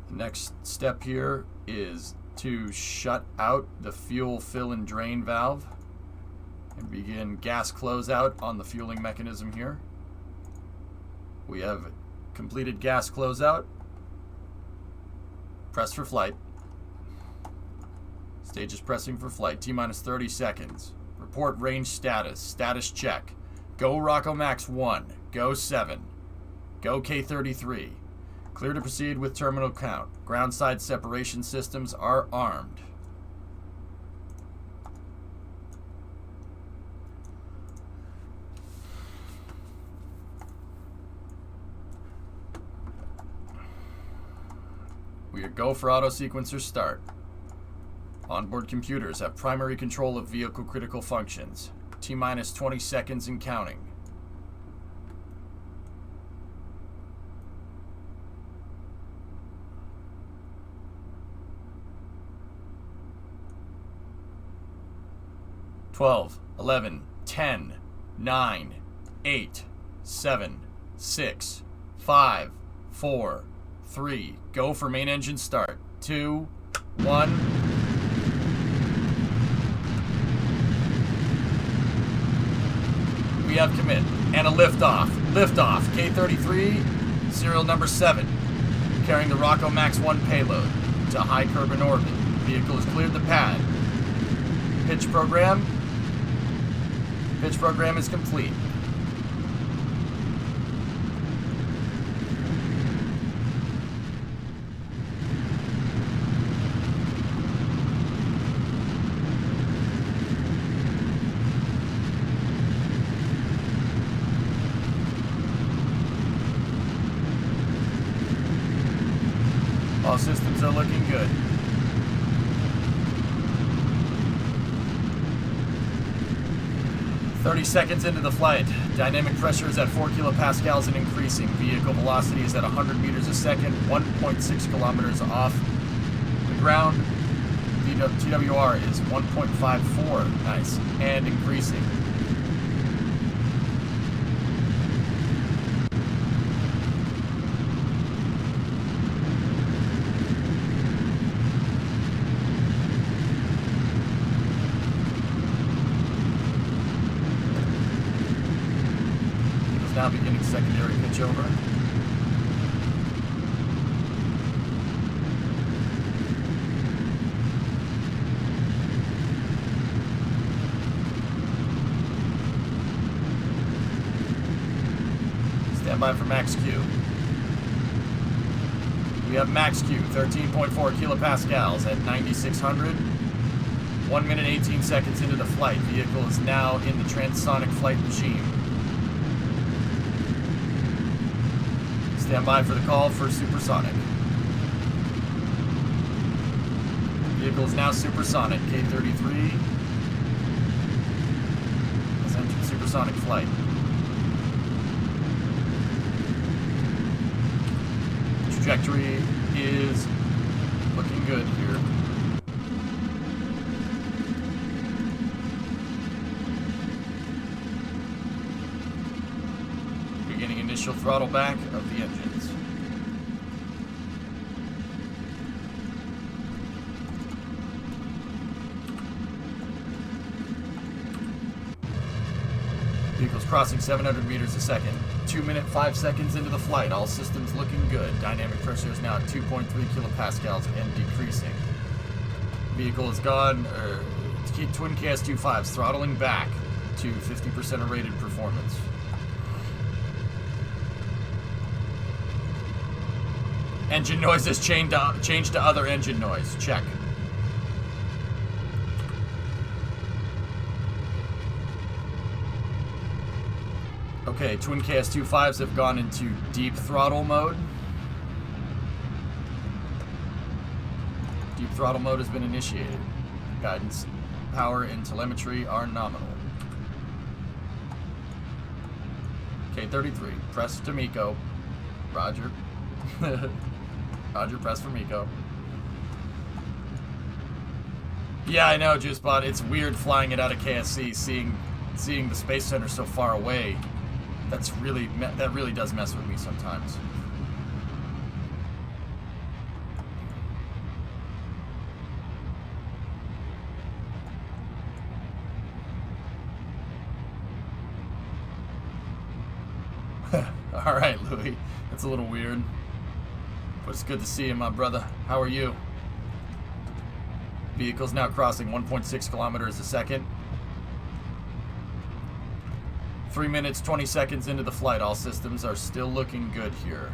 The next step here is to shut out the fuel fill and drain valve and begin gas closeout on the fueling mechanism here. We have completed gas closeout. Press for flight. Stage is pressing for flight. T-minus 30 seconds. Report range status. Status check. Go Rocco Max 1. Go 7. Go K33. Clear to proceed with terminal count. Ground side separation systems are armed. We are go for auto sequencer start. Onboard computers have primary control of vehicle critical functions. T-minus 20 seconds and counting. Twelve, 11, 10, 9, 8, 7, 6, 5, 4, 3. Go for main engine start. 2, 1. We have commit. And a liftoff. Liftoff. K33, serial number 7. Carrying the Rocco Max 1 payload to high Kerbin orbit. Vehicle has cleared the pad. Pitch program. Pitch program is complete. 30 seconds into the flight. Dynamic pressure is at 4 kilopascals and increasing. Vehicle velocity is at 100 meters a second, 1.6 kilometers off the ground. TWR is 1.54. Nice. And increasing. Now beginning secondary pitch over. Stand by for max Q. We have max Q, 13.4 kilopascals at 9,600. 1 minute 18 seconds into the flight. Vehicle is now in the transonic flight regime. Stand by for the call for supersonic. Vehicle is now supersonic. K-33 has entered supersonic flight. Trajectory is looking good here. Beginning initial throttle back of the engines. Vehicle's crossing 700 meters a second. 2 minute 5 seconds into the flight. All systems looking good. Dynamic pressure is now at 2.3 kilopascals and decreasing. Vehicle is gone. Twin KS25s throttling back to 50% of rated performance. Engine noise has changed to other engine noise. Check. Okay, twin KS25s have gone into deep throttle mode. Deep throttle mode has been initiated. Guidance, power, and telemetry are nominal. K-33, press to MECO. Roger. Roger, press for MECO. Yeah, I know, JuiceBot. It's weird flying it out of KSC, seeing the Space Center so far away. That really does mess with me sometimes. All right, Louis. That's a little weird. But it's good to see you, my brother. How are you? Vehicle's now crossing 1.6 kilometers a second. 3 minutes, 20 seconds into the flight. All systems are still looking good here.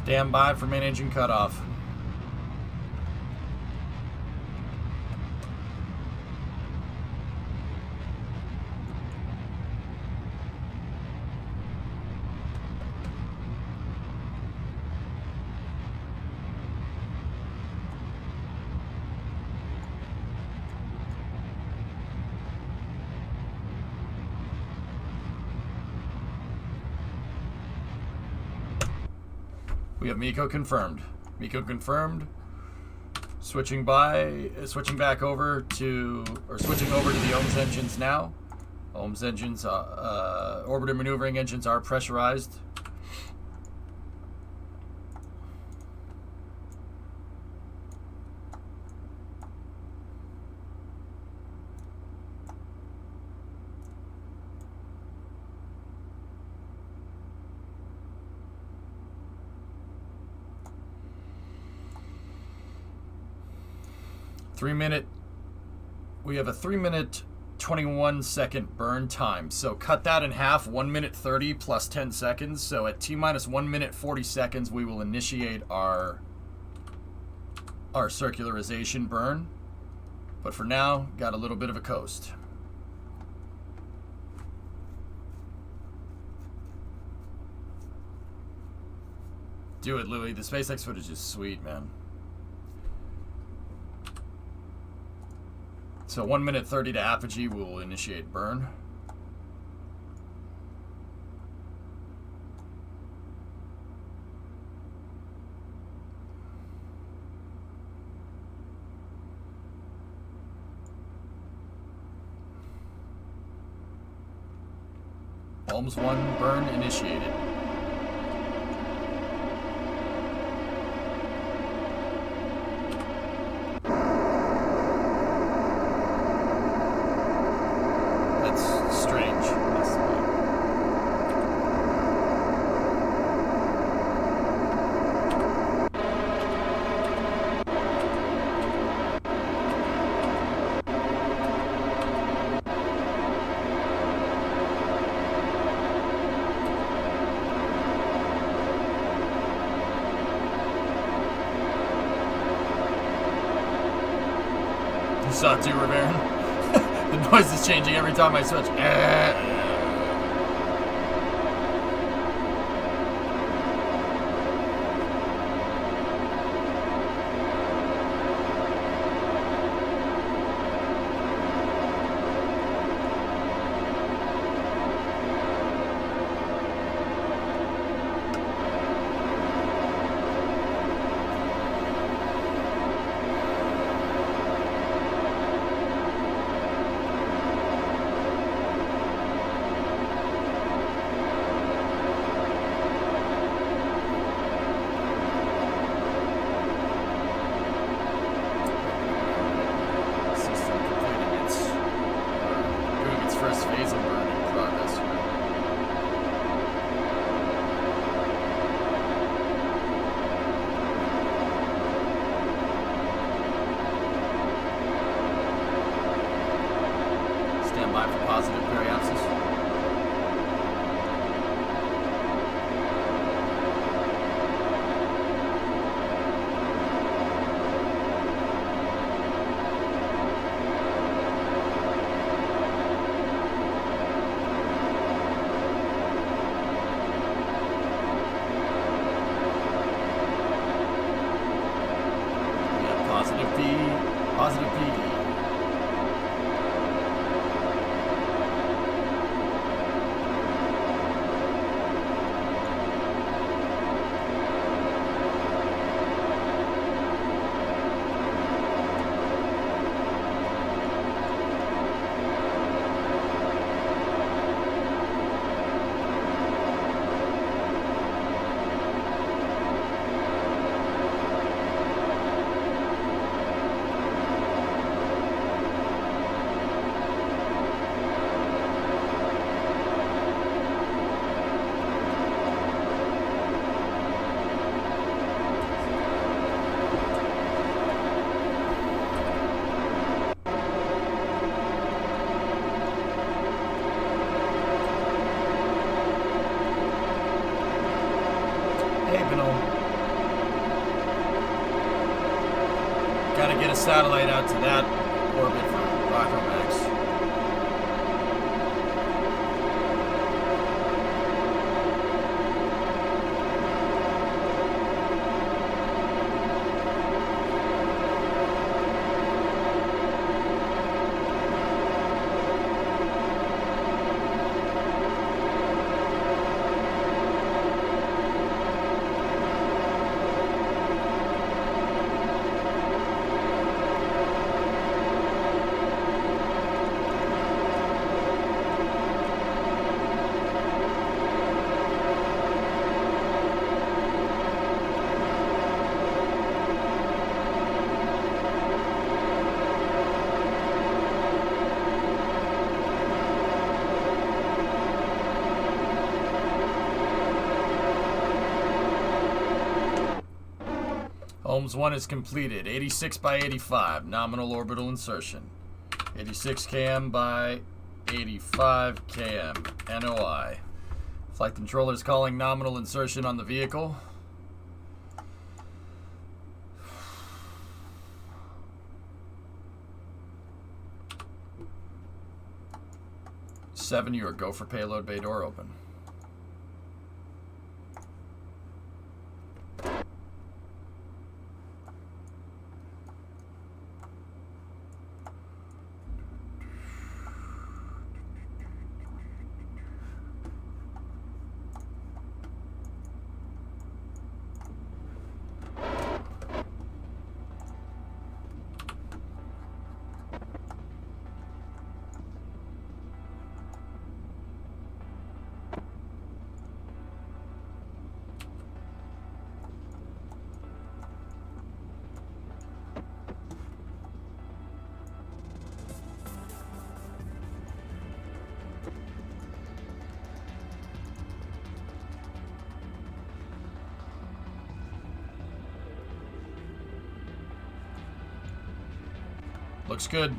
Stand by for main engine cutoff. We have MECO confirmed. MECO confirmed. Switching back over to, switching over to the OMS engines now. OMS engines, orbiter maneuvering engines are pressurized. 3-minute. We have a 3-minute 21-second burn time. So cut that in half. 1 minute 30 plus 10 seconds. So at T-minus 1 minute 40 seconds, we will initiate our circularization burn. But for now, got a little bit of a coast. Do it, Louis. The SpaceX footage is sweet, man. So 1 minute 30 to apogee, we will initiate burn. Ohms 1 burn initiated. That's strange. You saw it too, Rivera? The noise is changing every time I switch. Positive PD. Gotta get a satellite out to that orbit for Rockomax. Holmes 1 is completed. 86 by 85. Nominal orbital insertion. 86 km by 85 km. NOI. Flight controller is calling nominal insertion on the vehicle. Seven, you are go for payload bay door open. Looks good.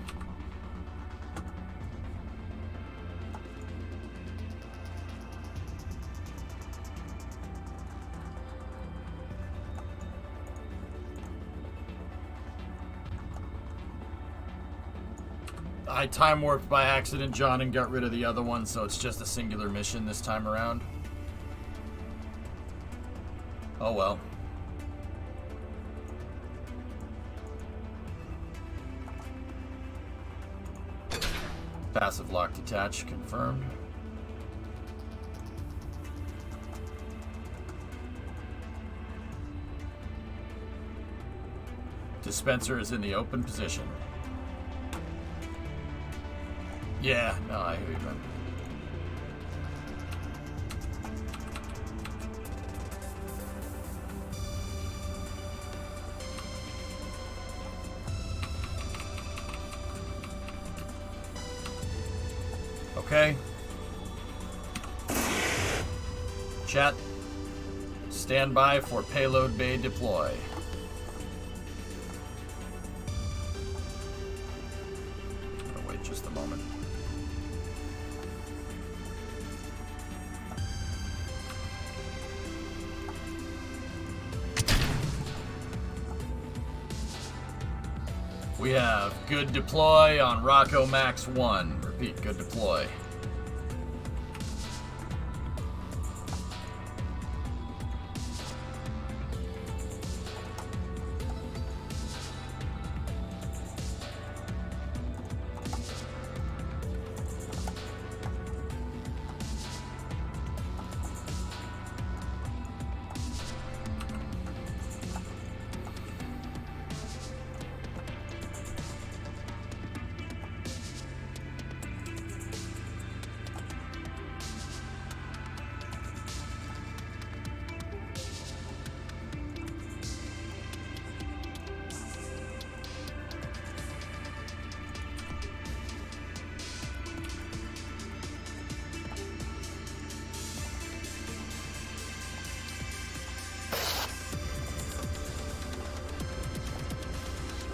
I time warped by accident, John, and got rid of the other one, so it's just a singular mission this time around. Oh well. Passive lock detach confirmed. Dispenser is in the open position. Yeah, no, I hear you, man. Okay. Chat. Stand by for Payload Bay Deploy. I'll wait just a moment. We have good deploy on Rocco Max 1. Repeat, good deploy.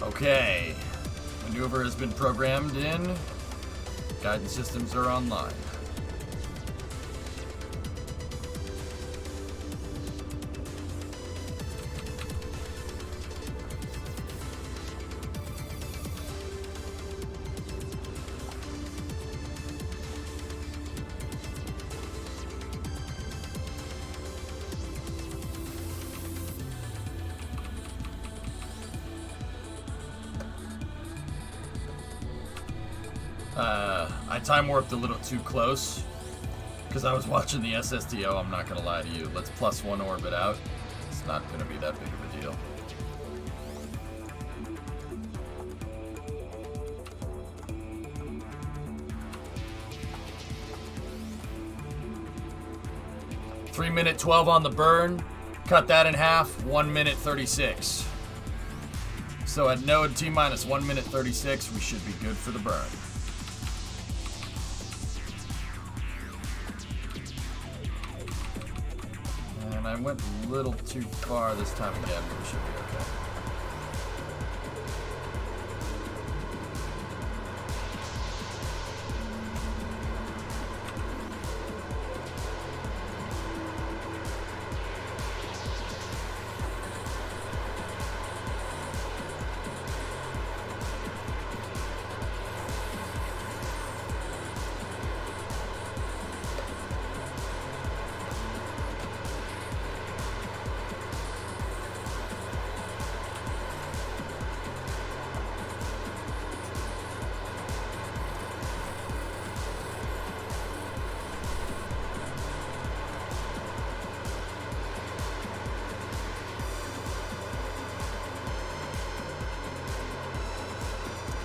Okay. Maneuver has been programmed in. Guidance systems are online. I time warped a little too close because I was watching the SSTO. I'm not gonna lie to you. Let's plus one orbit out. It's not gonna be that big of a deal. (3:12) on the burn. Cut that in half. 1:36. So at node T minus 1:36, we should be good for the burn. And I went a little too far this time again, but we should be okay.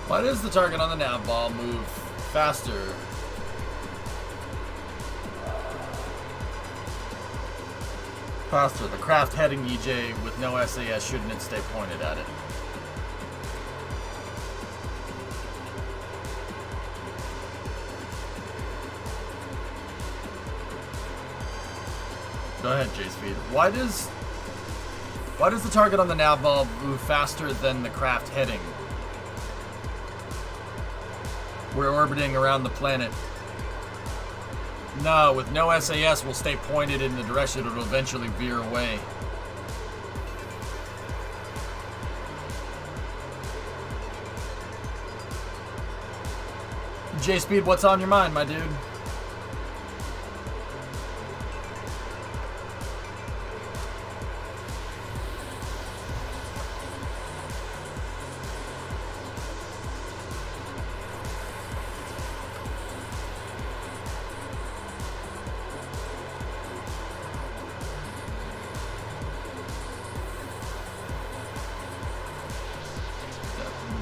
Why does the target on the nav ball move faster? Faster. The craft heading EJ with no SAS, shouldn't it stay pointed at it? Go ahead, J-Speed. Why does the target on the nav ball move faster than the craft heading? We're orbiting around the planet. No, with no SAS, we'll stay pointed in the direction it'll eventually veer away. J-Speed, what's on your mind, my dude?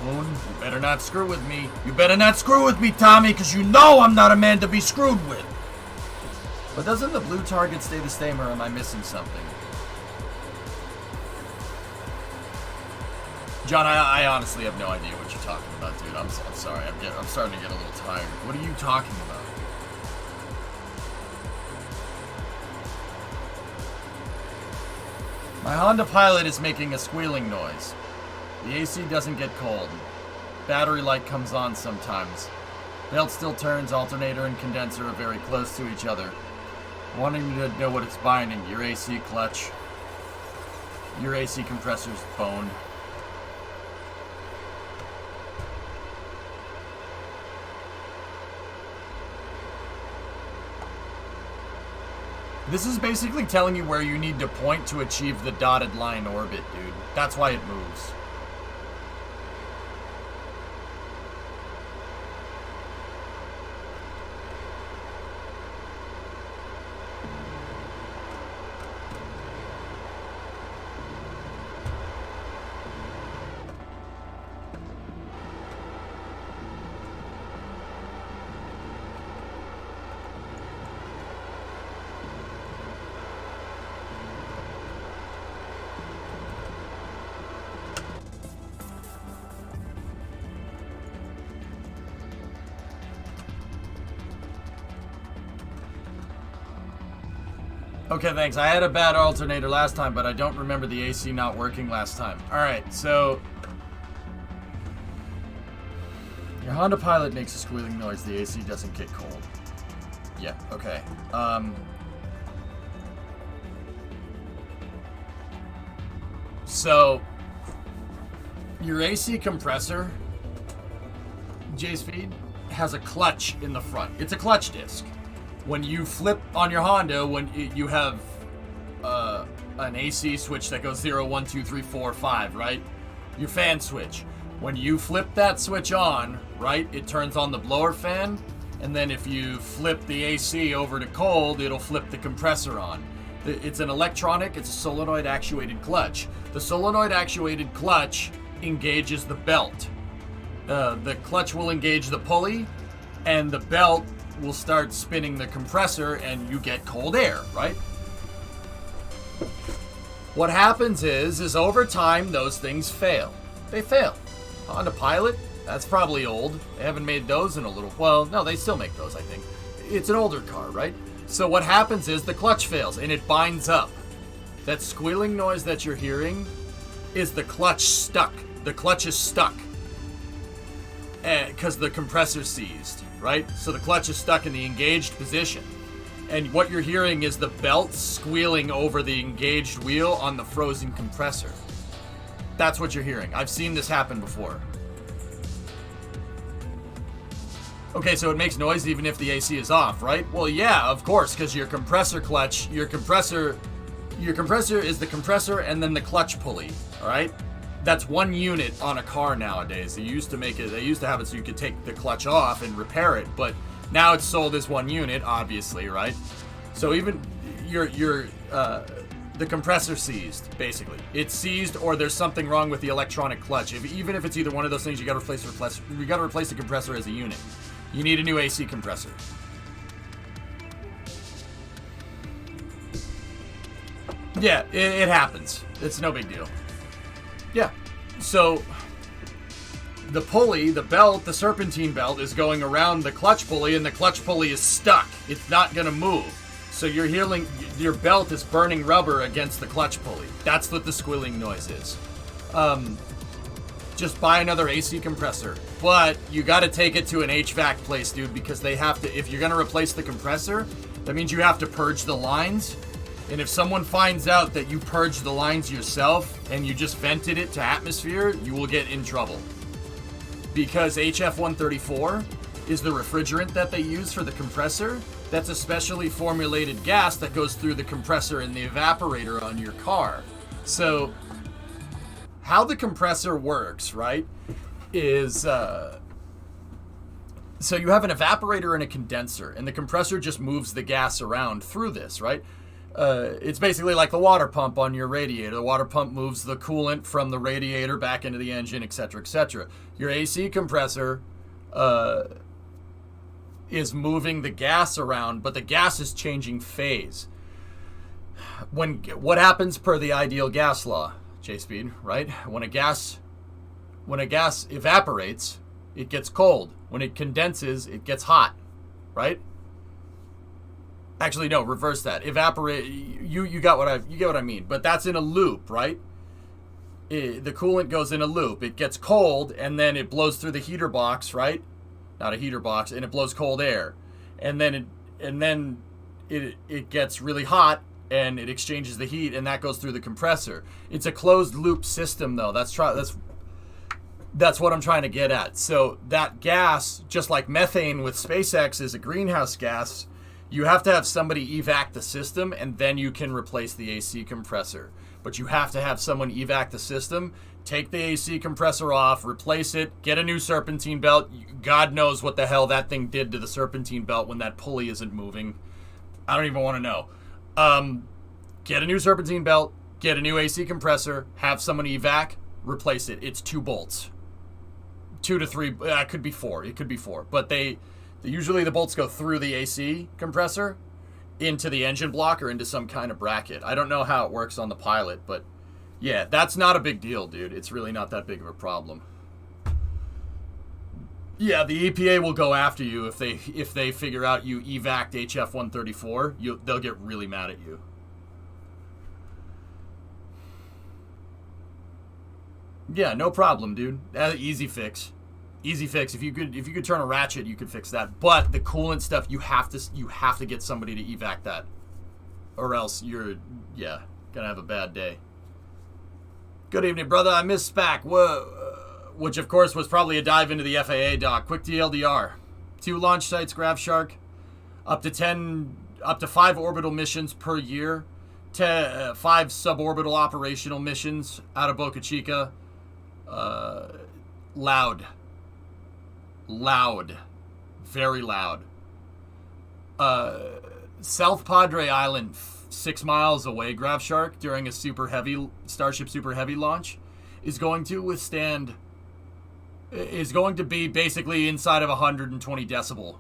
You better not screw with me. You better not screw with me, Tommy, because you know I'm not a man to be screwed with. But doesn't the blue target stay the same, or am I missing something? John, I honestly have no idea what you're talking about, dude. I'm sorry. I'm starting to get a little tired. What are you talking about? My Honda Pilot is making a squealing noise. The AC doesn't get cold. Battery light comes on sometimes. Belt still turns, alternator and condenser are very close to each other. Wanting to know what it's binding, your AC clutch. Your AC compressor's boned. This is basically telling you where you need to point to achieve the dotted line orbit, dude. That's why it moves. Okay, thanks. I had a bad alternator last time, but I don't remember the AC not working last time. Alright, so... your Honda Pilot makes a squealing noise. The AC doesn't get cold. Yeah, okay. So... your AC compressor, J-Speed, has a clutch in the front. It's a clutch disc. When you flip on your Honda, when you have an AC switch that goes 0, 1, 2, 3, 4, 5, right? Your fan switch. When you flip that switch on, right, it turns on the blower fan, and then if you flip the AC over to cold, it'll flip the compressor on. It's an electronic, it's a solenoid actuated clutch. The solenoid actuated clutch engages the belt. The clutch will engage the pulley, and the belt will start spinning the compressor, and you get cold air, right? What happens is over time, those things fail. They fail. Honda Pilot, that's probably old. They haven't made those in a little... well, no, they still make those, I think. It's an older car, right? So what happens is the clutch fails, and it binds up. That squealing noise that you're hearing is the clutch stuck. The clutch is stuck. Because the compressor's seized. Right? So the clutch is stuck in the engaged position. And what you're hearing is the belt squealing over the engaged wheel on the frozen compressor. That's what you're hearing. I've seen this happen before. Okay, so it makes noise even if the AC is off, right? Well, yeah, of course, because your compressor clutch, your compressor is the compressor and then the clutch pulley, all right? That's one unit on a car nowadays. They used to have it so you could take the clutch off and repair it, but now it's sold as one unit, obviously, right? So even your the compressor seized, basically. It's seized, or there's something wrong with the electronic clutch. Even if it's either one of those things, you gotta replace the compressor as a unit. You need a new AC compressor. Yeah, it happens. It's no big deal. Yeah. So the pulley, the belt, the serpentine belt is going around the clutch pulley, and the clutch pulley is stuck. It's not gonna move. So your belt is burning rubber against the clutch pulley. That's what the squealing noise is. Just buy another AC compressor. But you gotta take it to an HVAC place, dude, because they have to, if you're gonna replace the compressor, that means you have to purge the lines. And if someone finds out that you purged the lines yourself and you just vented it to atmosphere, you will get in trouble. Because HF-134 is the refrigerant that they use for the compressor. That's a specially formulated gas that goes through the compressor and the evaporator on your car. So how the compressor works, right, is so you have an evaporator and a condenser, and the compressor just moves the gas around through this, right? It's basically like the water pump on your radiator. The water pump moves the coolant from the radiator back into the engine, etc., etc. Your AC compressor is moving the gas around, but the gas is changing phase. What happens per the ideal gas law, J-Speed, right? When a gas evaporates, it gets cold. When it condenses, it gets hot, right? Actually, no, reverse that. Evaporate. You get what I mean. But that's in a loop, right? The coolant goes in a loop. It gets cold, and then it blows through the heater box, right? Not a heater box, and it blows cold air, and then it gets really hot, and it exchanges the heat, and that goes through the compressor. It's a closed loop system, though. That's what I'm trying to get at. So that gas, just like methane with SpaceX, is a greenhouse gas. You have to have somebody evac the system, and then you can replace the AC compressor. But you have to have someone evac the system, take the AC compressor off, replace it, get a new serpentine belt. God knows what the hell that thing did to the serpentine belt when that pulley isn't moving. I don't even want to know. Get a new serpentine belt, get a new AC compressor, have someone evac, replace it. It's 2 bolts. 2 to 3, it could be 4. It could be 4. But usually the bolts go through the AC compressor into the engine block or into some kind of bracket. I don't know how it works on the Pilot, but yeah, that's not a big deal, dude. It's really not that big of a problem. Yeah, the EPA will go after you if they figure out you evac'd HF-134. They'll get really mad at you. Yeah, no problem, dude. Easy fix. Easy fix. If you could turn a ratchet, you could fix that. But the coolant stuff, you have to get somebody to evac that, or else you're gonna have a bad day. Good evening, brother. I missed SPAC. Whoa, which of course was probably a dive into the FAA doc. Quick TLDR: 2 launch sites, GravShark, up to 5 orbital missions per year, 5 suborbital operational missions out of Boca Chica. Loud, very loud. South Padre Island, 6 miles away, GravShark, during a Starship Super Heavy launch, is going to be basically inside of 120 decibel.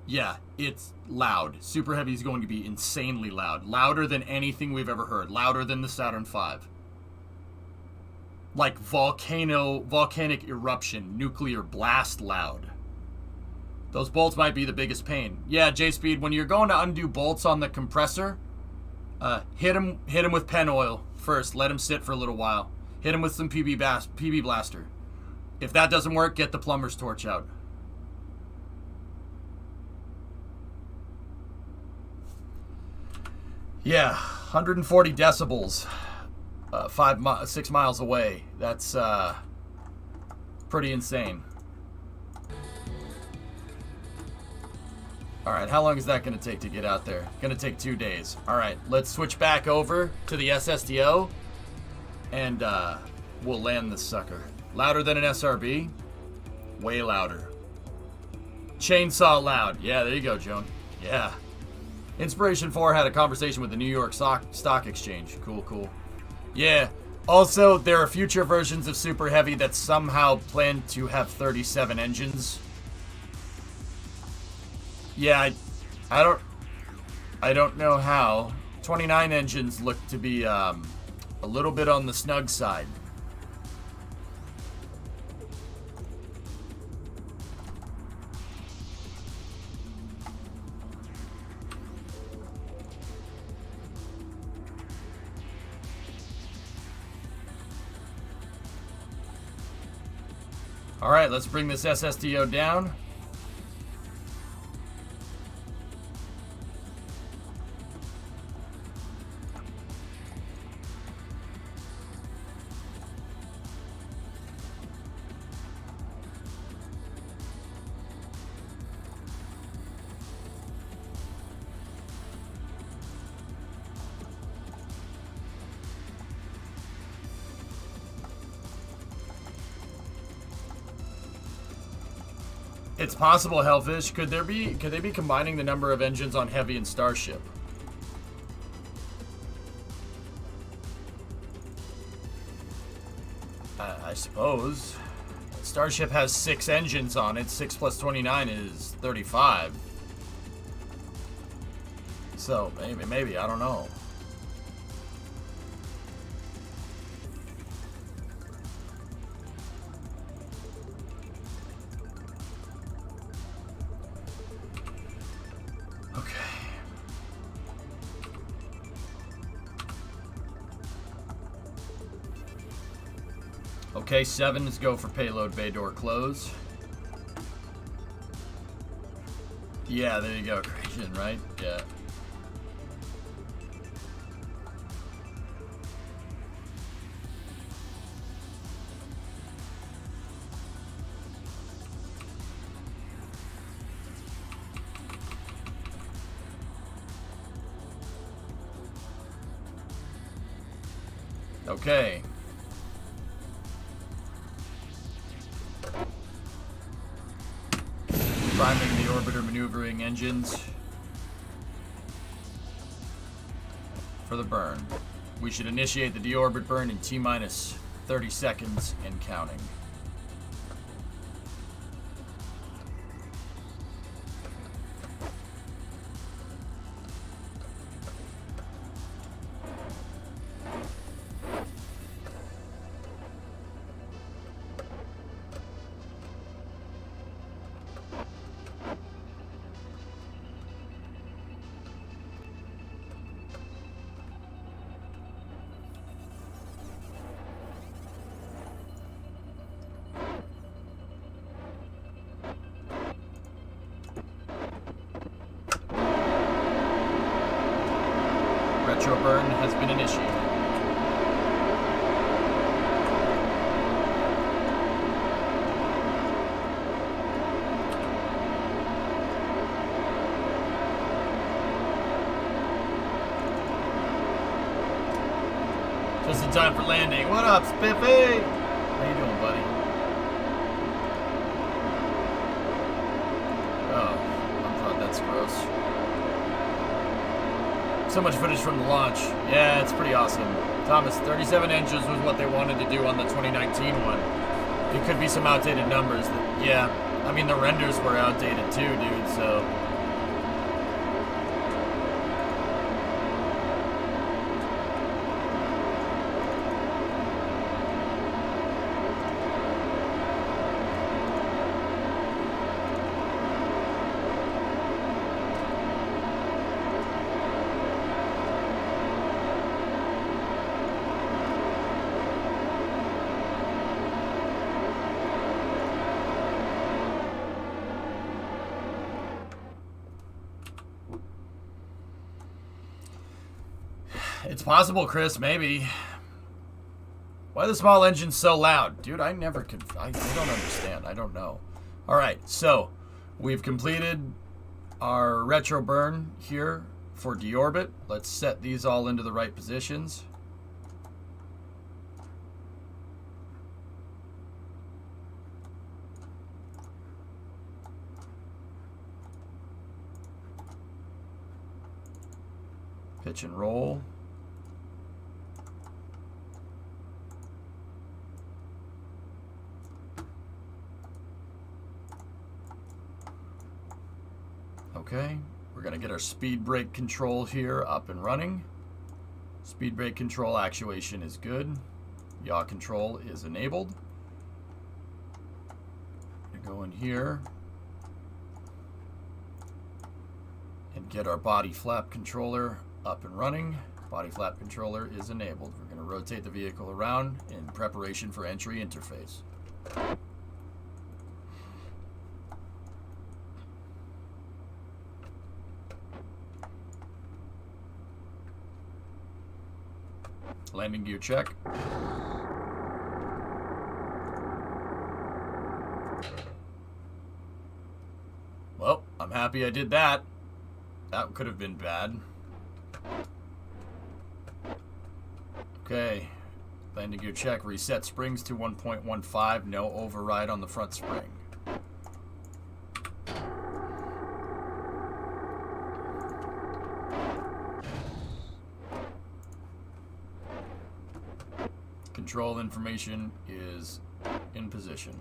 Yeah, it's loud. Super Heavy is going to be insanely loud. Louder than anything we've ever heard. Louder than the Saturn V. Like volcanic eruption, nuclear blast loud. Those bolts might be the biggest pain. Yeah, J-Speed, when you're going to undo bolts on the compressor, hit them with pen oil first. Let them sit for a little while. Hit them with some PB Blaster. If that doesn't work, get the plumber's torch out. Yeah, 140 decibels. 6 miles away. That's pretty insane. Alright, how long is that going to take to get out there? Going to take 2 days. Alright, let's switch back over to the SSDO, and we'll land this sucker. Louder than an SRB? Way louder. Chainsaw loud. Yeah, there you go, Joan. Yeah. Inspiration 4 had a conversation with the New York Stock Exchange. Cool, cool. Yeah. Also, there are future versions of Super Heavy that somehow plan to have 37 engines. Yeah, I don't know how. 29 engines look to be a little bit on the snug side. Alright, let's bring this SSTO down. It's possible, Hellfish. Could they be combining the number of engines on Heavy and Starship? I suppose. Starship has 6 engines on it. 6 plus 29 is 35. So, maybe, I don't know. Okay, 7 is go for payload bay door close. Yeah, there you go, Christian, right? Yeah. Okay. Priming the orbiter maneuvering engines for the burn. We should initiate the deorbit burn in T-minus 30 seconds and counting. Retro burn has been initiated. Just in time for landing. What up, Spiffy? How you doing, buddy? Oh, I thought that's gross. So much footage from the launch. Yeah, it's pretty awesome. Thomas, 37 engines was what they wanted to do on the 2019 one. It could be some outdated numbers. Yeah, I mean, the renders were outdated too, dude, so... It's possible, Chris, maybe. Why are the small engines so loud? Dude, I never could... I don't understand. I don't know. Alright, so we've completed our retro burn here for deorbit. Let's set these all into the right positions. Pitch and roll. Okay, we're going to get our speed brake control here up and running. Speed brake control actuation is good. Yaw control is enabled. Go in here and get our body flap controller up and running. Body flap controller is enabled. We're going to rotate the vehicle around in preparation for entry interface. Landing gear check. Well, I'm happy I did that. That could have been bad. Okay. Landing gear check. Reset springs to 1.15. No override on the front spring. Control information is in position.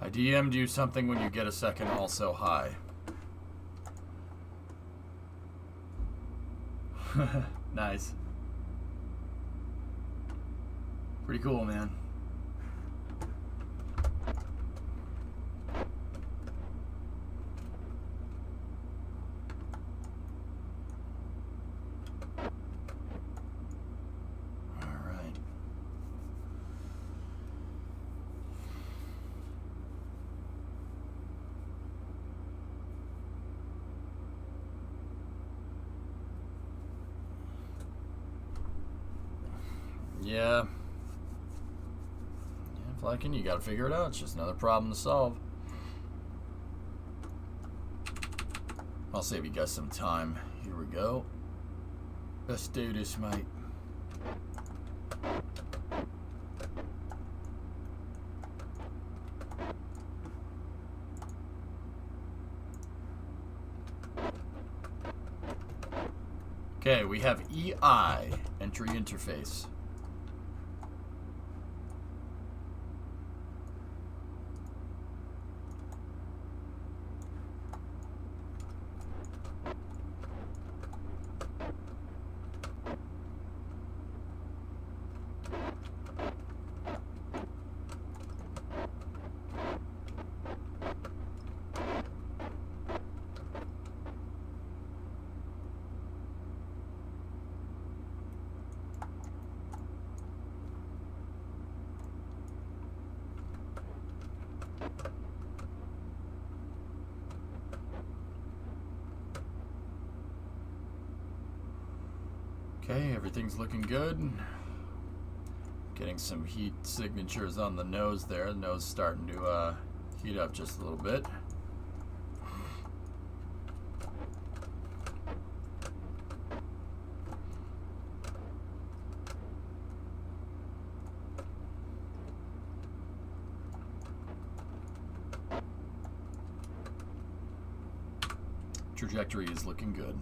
I DM'd you something when you get a second, also hi. Nice. Pretty cool, man. Yeah. Flykin', you gotta figure it out. It's just another problem to solve. I'll save you guys some time. Here we go. Let's do this, mate. Okay, we have EI, entry interface. Okay, everything's looking good. Getting some heat signatures on the nose there. The nose starting to heat up just a little bit. Trajectory is looking good.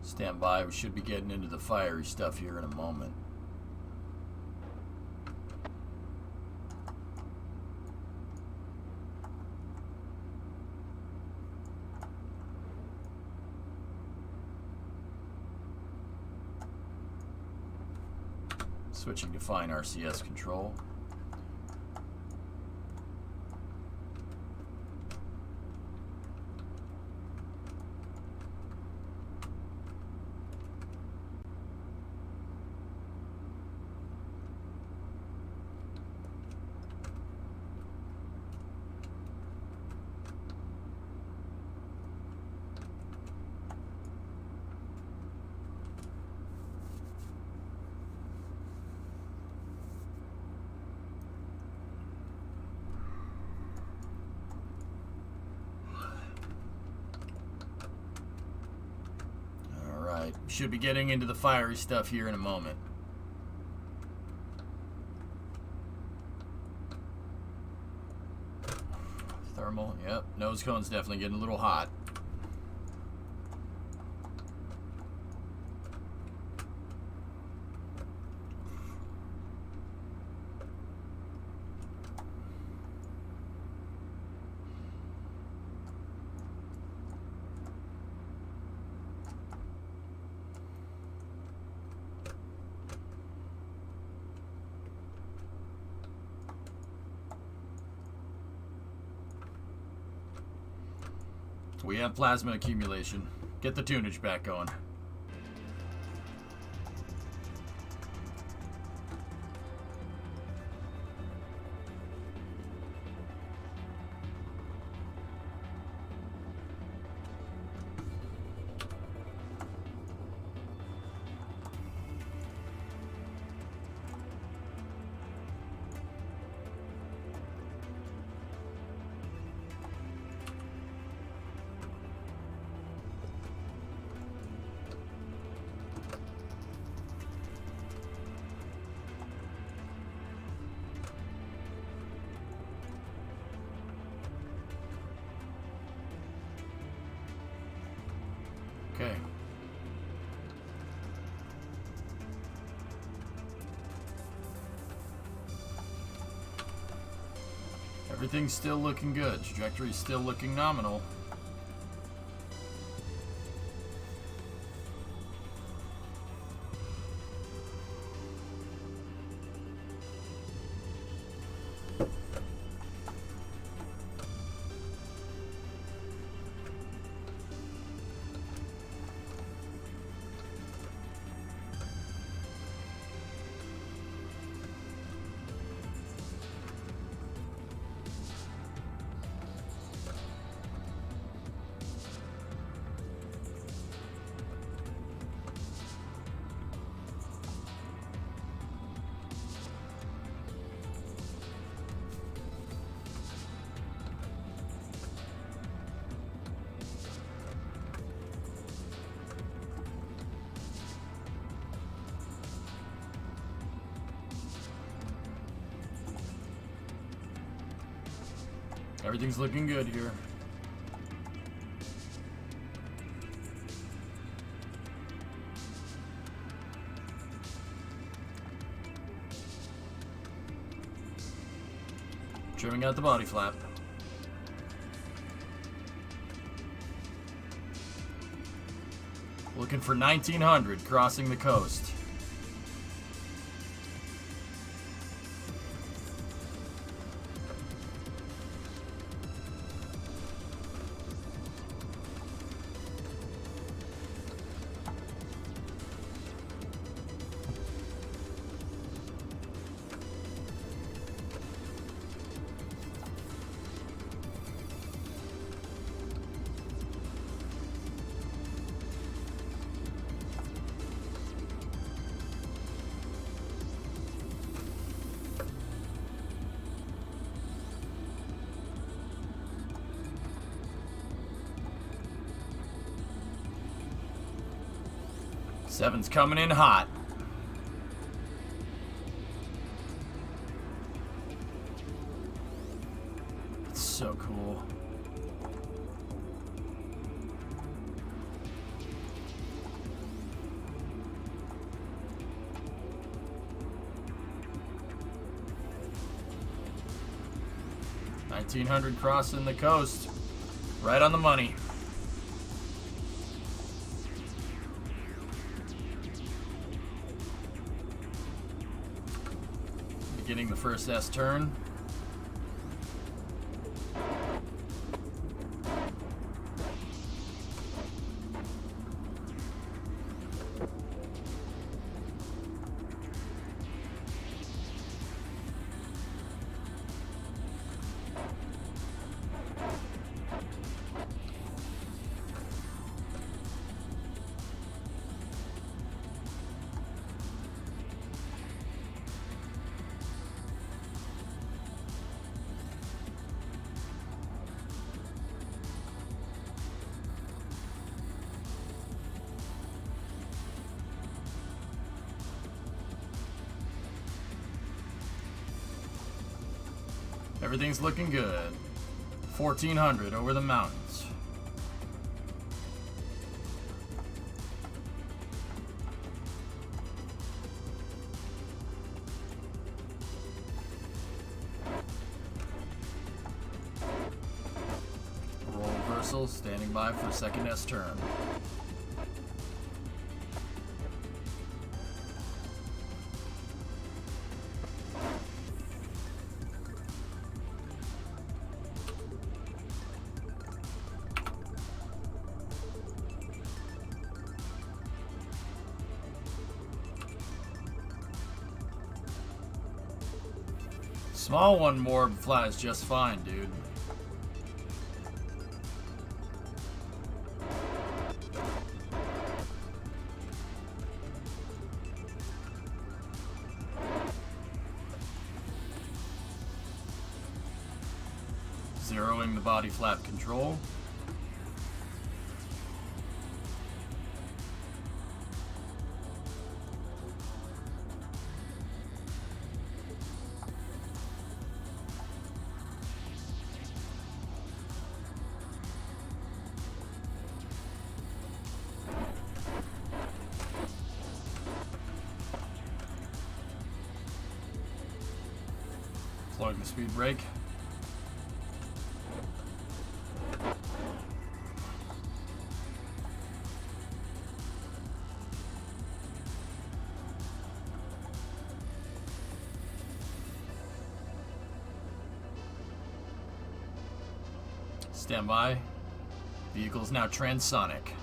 Stand by, we should be getting into the fiery stuff here in a moment. Switching to fine RCS control. Should be getting into the fiery stuff here in a moment. Thermal, yep. Nose cone's definitely getting a little hot. We have plasma accumulation. Get the tunage back going. Okay. Everything's still looking good. Trajectory's still looking nominal. Everything's looking good here. Trimming out the body flap. Looking for 1900 crossing the coast. Seven's coming in hot. It's so cool. $1,900 crossing the coast. Right on the money. Beginning the first S turn. Everything's looking good. 1400 over the mountains. Roll reversal, standing by for second S turn. Small one more flies just fine, dude. Zeroing the body flap control. Deploying the speed brake. Stand by. Vehicle is now transonic.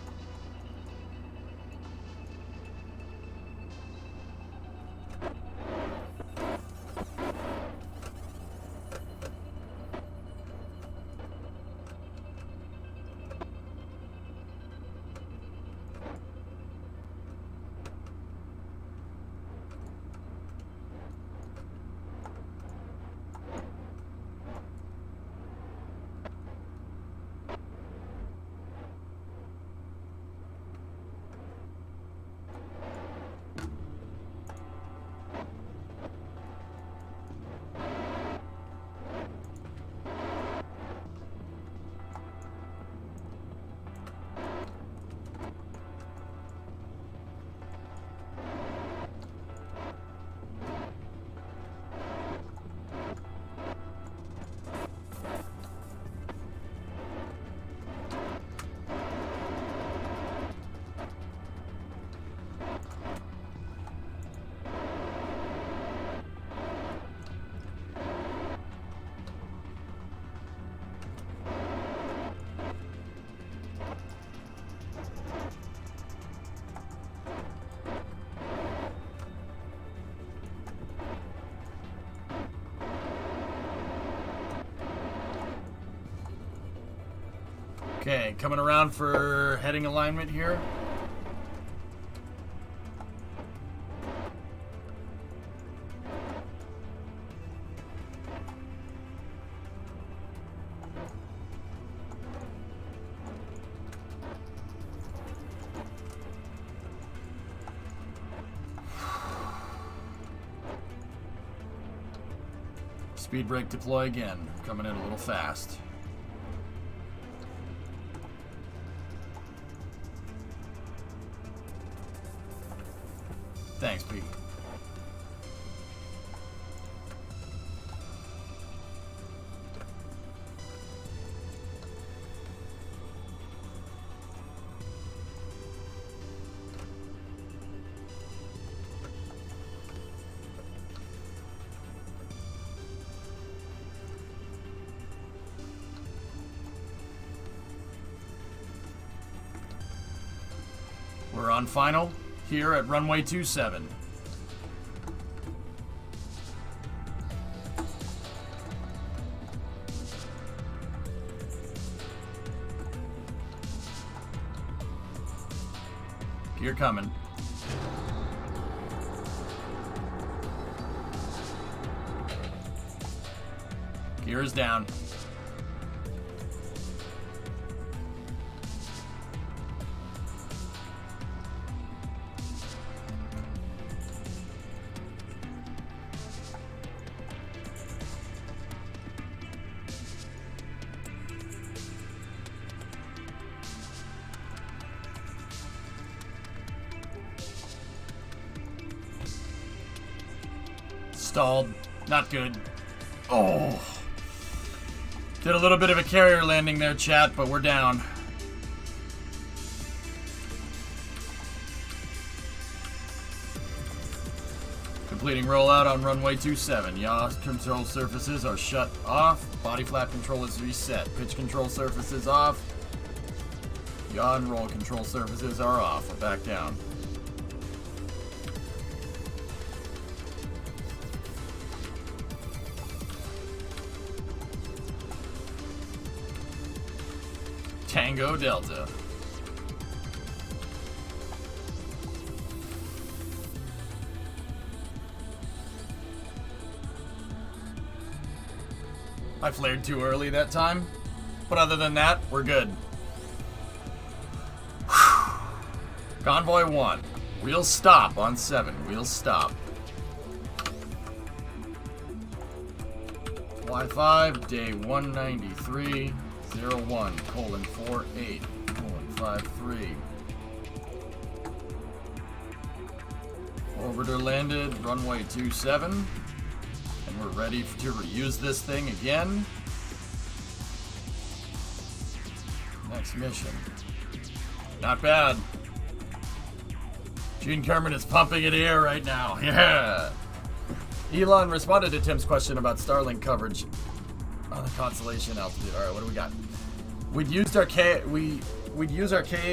Okay, coming around for heading alignment here. Speed brake deploy again, coming in a little fast. Thanks, Pete. We're on final here at runway 27. Gear coming. Gear is down. Stalled. Not good. Oh. Did a little bit of a carrier landing there, chat, but we're down. Completing rollout on runway 27. Yaw control surfaces are shut off. Body flap control is reset. Pitch control surfaces off. Yaw and roll control surfaces are off. We're back down. Tango Delta. I flared too early that time, but other than that, we're good. Convoy 1. We'll stop on 7. We'll stop. Y5, day 193, 01, colon 48, colon 53. Orbiter landed, runway 27, and we're ready to reuse this thing again. Next mission. Not bad. Gene Kerman is pumping it here right now. Yeah. Elon responded to Tim's question about Starlink coverage on the Constellation altitude. All right, what do we got? We'd use our KA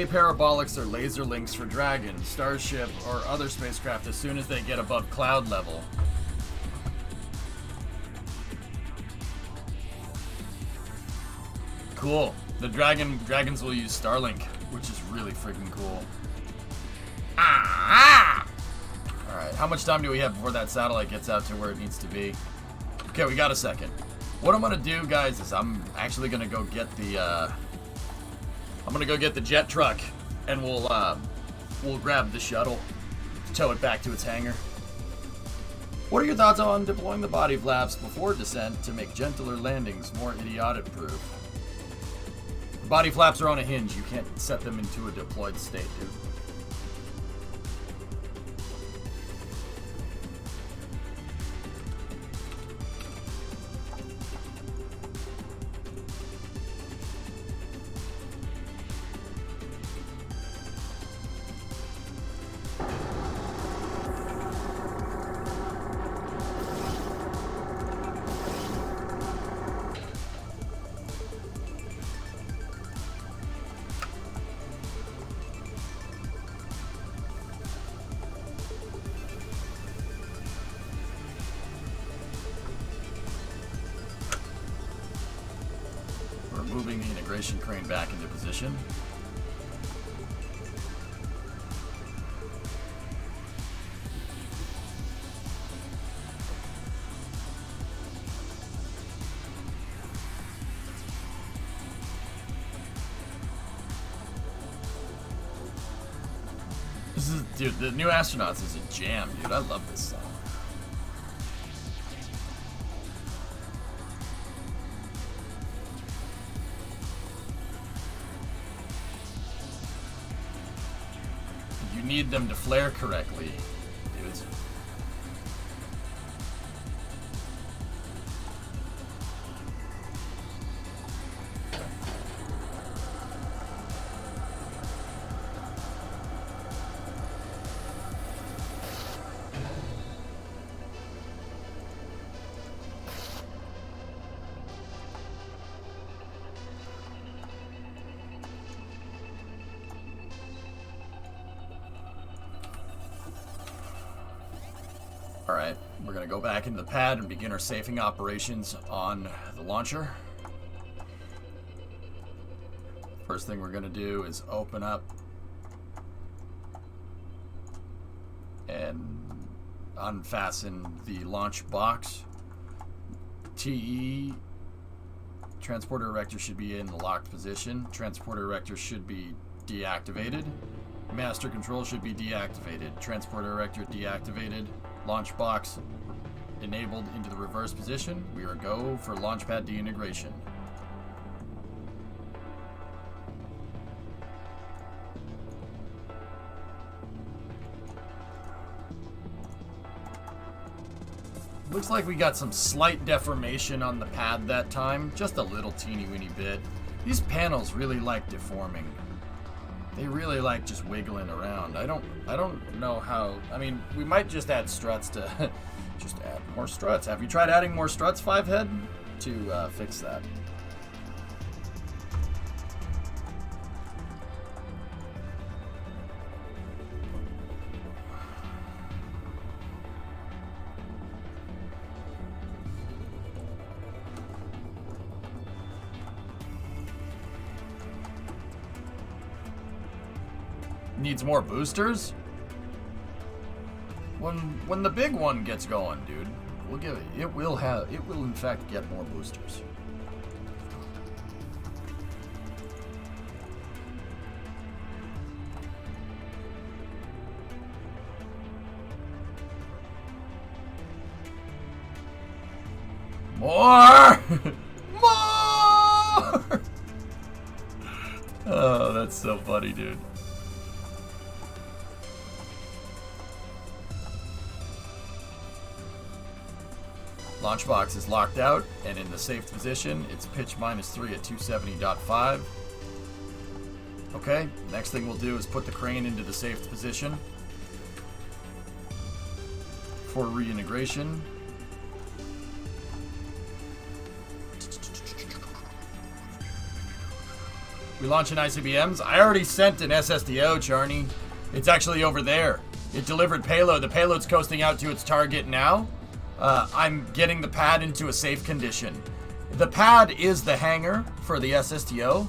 parabolics or laser links for Dragon, Starship, or other spacecraft as soon as they get above cloud level. Cool. The dragons will use Starlink, which is really freaking cool. Alright, how much time do we have before that satellite gets out to where it needs to be? Okay, we got a second. What I'm gonna do, guys, is I'm actually gonna go get the jet truck, and we'll grab the shuttle, tow it back to its hangar. What are your thoughts on deploying the body flaps before descent to make gentler landings more idiotic-proof? The body flaps are on a hinge. You can't set them into a deployed state, dude. Moving the integration crane back into position. Dude, the new Astronauts is a jam, dude. I love this song. You need them to flare correctly, dudes. Alright, we're going to go back into the pad and begin our safing operations on the launcher. First thing we're going to do is open up and unfasten the launch box. TE transporter erector should be in the locked position. Transporter erector should be deactivated. Master control should be deactivated. Transporter erector deactivated. Launch box enabled into the reverse position. We are go for launch pad deintegration. Looks like we got some slight deformation on the pad that time. Just a little teeny weeny bit. These panels really like deforming. They really like just wiggling around. I don't know how. I mean, we might just add struts to just add more struts. Have you tried adding more struts, Fivehead, to fix that? Needs more boosters? When the big one gets going, dude, we'll give it. It will in fact get more boosters. More! More! Oh, that's so funny, dude. Launch box is locked out and in the safe position. It's pitch -3 at 270.5. Okay, next thing we'll do is put the crane into the safe position for reintegration. We launching ICBMs. I already sent an SSDO, Charney. It's actually over there. It delivered payload. The payload's coasting out to its target now. I'm getting the pad into a safe condition. The pad is the hangar for the SSTO.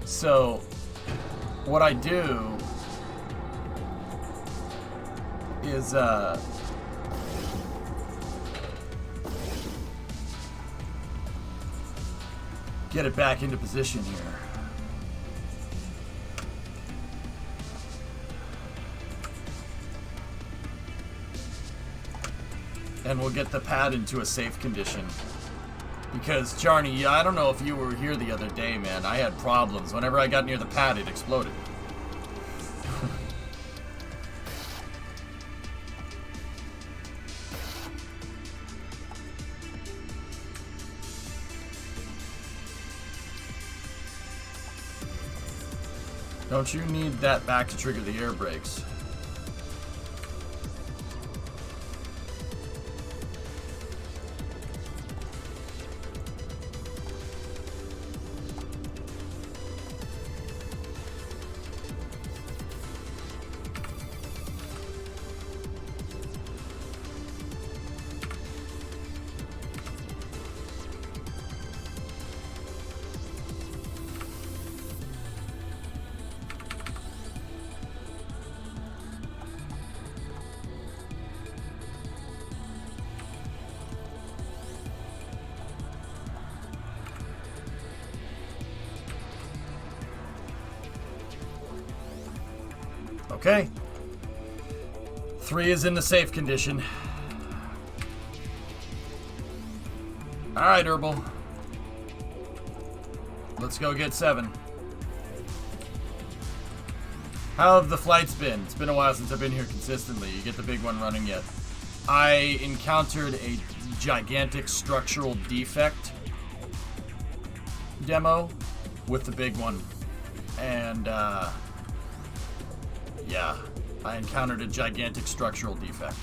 So, what I do is, get it back into position here. And we'll get the pad into a safe condition. Because, Charney, I don't know if you were here the other day, man. I had problems. Whenever I got near the pad, it exploded. Don't you need that back to trigger the air brakes? Okay. 3 is in the safe condition. Alright, Herbal. Let's go get 7. How have the flights been? It's been a while since I've been here consistently. You get the big one running yet? I encountered a gigantic structural defect demo with the big one. And, yeah, I encountered a gigantic structural defect.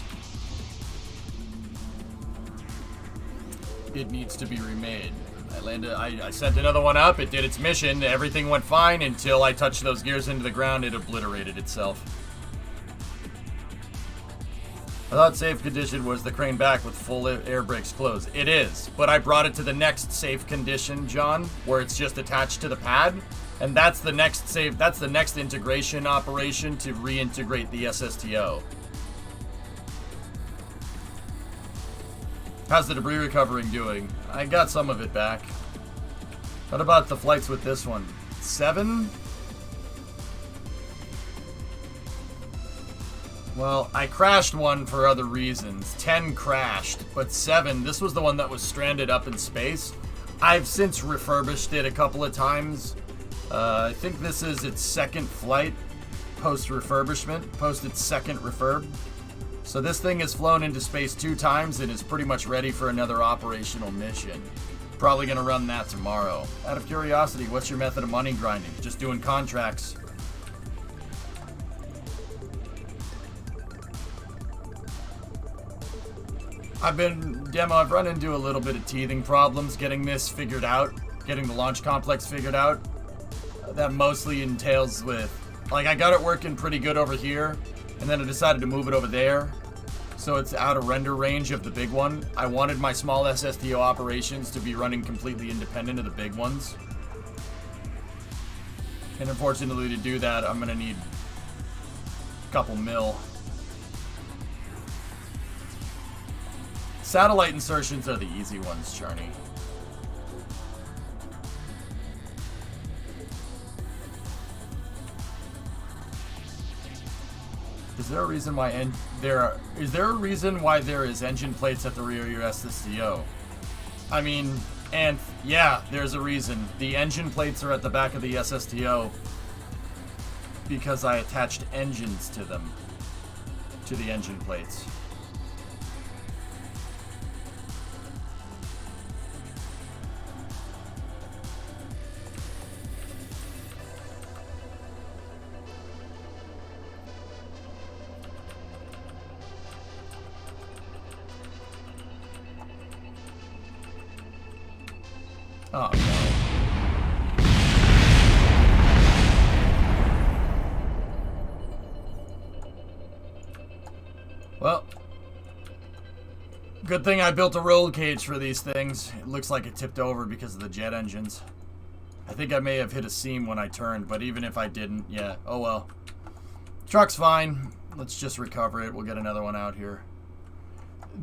It needs to be remade. I sent another one up, it did its mission, everything went fine until I touched those gears into the ground, it obliterated itself. I thought safe condition was the crane back with full air brakes closed. It is, but I brought it to the next safe condition, John, where it's just attached to the pad. And that's the next save. That's the next integration operation to reintegrate the SSTO. How's the debris recovering doing? I got some of it back. What about the flights with this one? 7? Well, I crashed one for other reasons. 10 crashed, but 7, this was the one that was stranded up in space. I've since refurbished it a couple of times. I think this is its second flight post-refurbishment, post its second refurb. So this thing has flown into space 2 times and is pretty much ready for another operational mission. Probably gonna run that tomorrow. Out of curiosity, what's your method of money grinding? Just doing contracts. I've run into a little bit of teething problems getting this figured out, getting the launch complex figured out. That mostly entails with, like, I got it working pretty good over here, and then I decided to move it over there, so it's out of render range of the big one. I wanted my small SSTO operations to be running completely independent of the big ones. And unfortunately, to do that, I'm gonna need a couple mil. Satellite insertions are the easy ones, Charney. Is there a reason why there is engine plates at the rear of your SSTO? I mean, and yeah, there's a reason. The engine plates are at the back of the SSTO because I attached engines to them, to the engine plates. Oh, no. Well, good thing I built a roll cage for these things. It looks like it tipped over because of the jet engines. I think I may have hit a seam when I turned, but even if I didn't, yeah, oh well. Truck's fine. Let's just recover it. We'll get another one out here.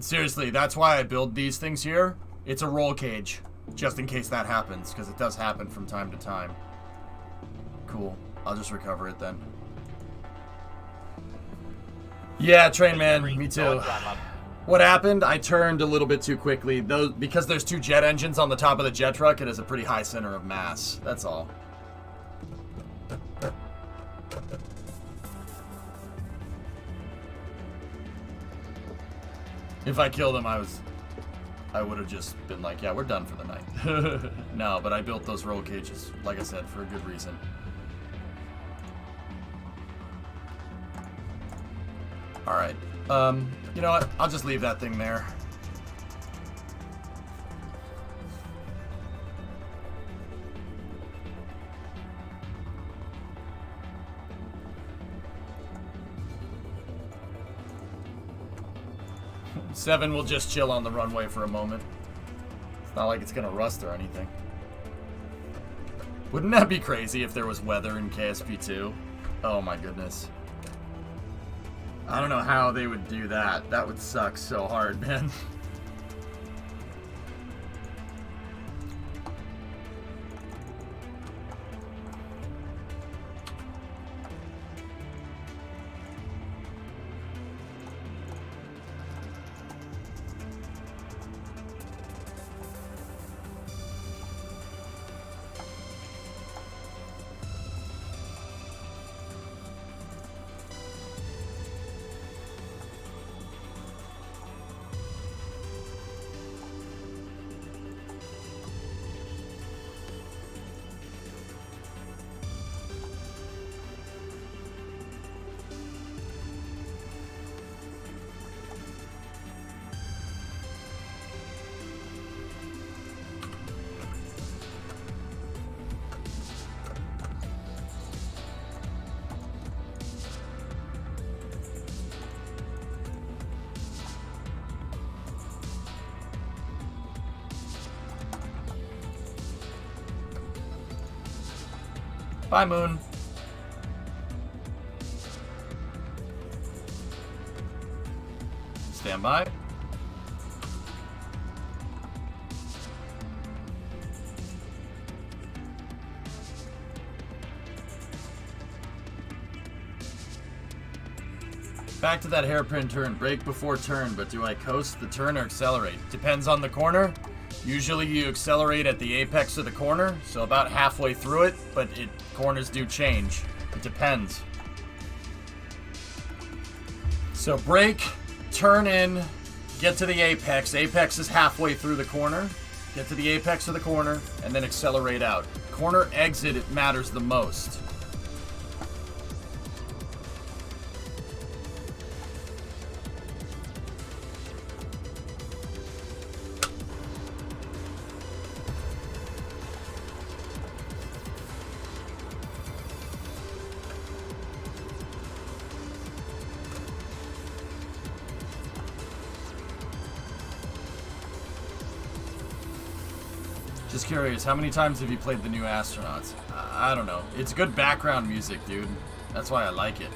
Seriously, that's why I build these things here. It's a roll cage. Just in case that happens, because it does happen from time to time. Cool. I'll just recover it then. Yeah, train man, me too. What happened? I turned a little bit too quickly. Because there's 2 jet engines on the top of the jet truck, it has a pretty high center of mass. That's all. If I killed him, I would have just been like, yeah, we're done for the night. No, but I built those roll cages, like I said, for a good reason. Alright. You know what? I'll just leave that thing there. Seven will just chill on the runway for a moment. It's not like it's gonna rust or anything. Wouldn't that be crazy if there was weather in KSP2? Oh my goodness. I don't know how they would do that. That would suck so hard, man. Bye, Moon. Stand by. Back to that hairpin turn. Brake before turn, but do I coast the turn or accelerate? Depends on the corner. Usually you accelerate at the apex of the corner, so about halfway through it, but corners do change. It depends. So brake turn in, get to the apex. Apex is halfway through the corner. Get to the apex of the corner, and then accelerate out. Corner exit, it matters the most. Just curious, how many times have you played the new Astronauts? I don't know. It's good background music, dude. That's why I like it.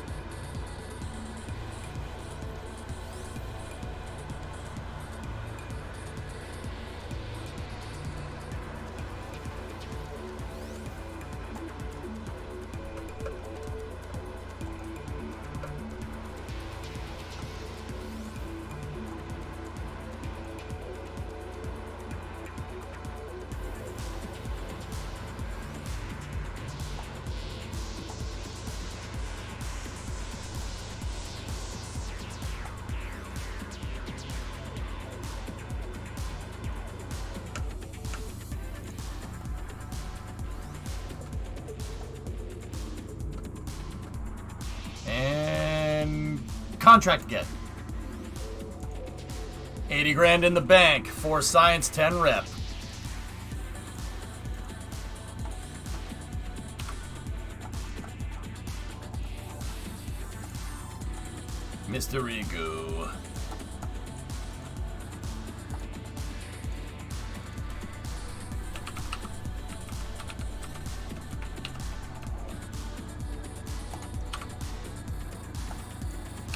And contract get. 80 grand in the bank. 4 science, 10 rep. Mr. Rigu.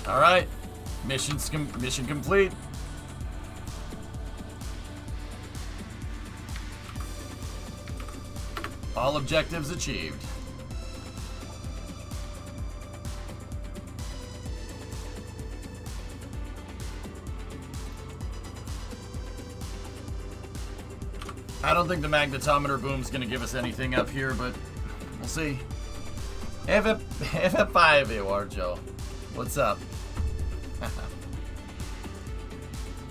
All right, mission complete. All objectives achieved. I don't think the magnetometer boom's gonna give us anything up here, but we'll see. FF5 you are, Joe. What's up?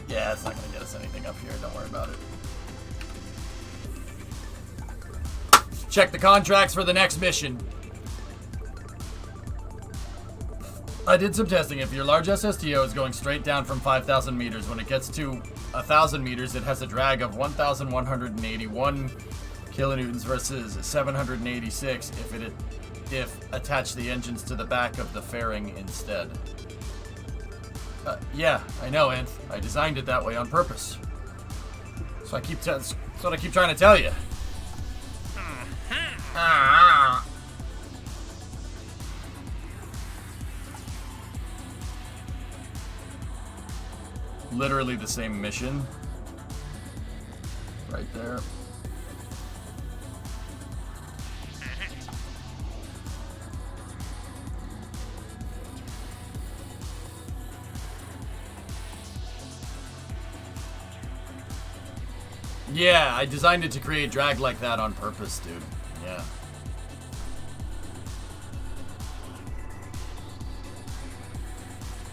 Yeah, it's not going to get us anything up here. Don't worry about it. Check the contracts for the next mission. I did some testing. If your large SSTO is going straight down from 5,000 meters, when it gets to 1,000 meters, it has a drag of 1,181 kilonewtons versus 786 if attach the engines to the back of the fairing instead. Yeah, I know, Anth. I designed it that way on purpose. So that's what I keep trying to tell you. Literally the same mission. Right there. Yeah, I designed it to create drag like that on purpose, dude. Yeah.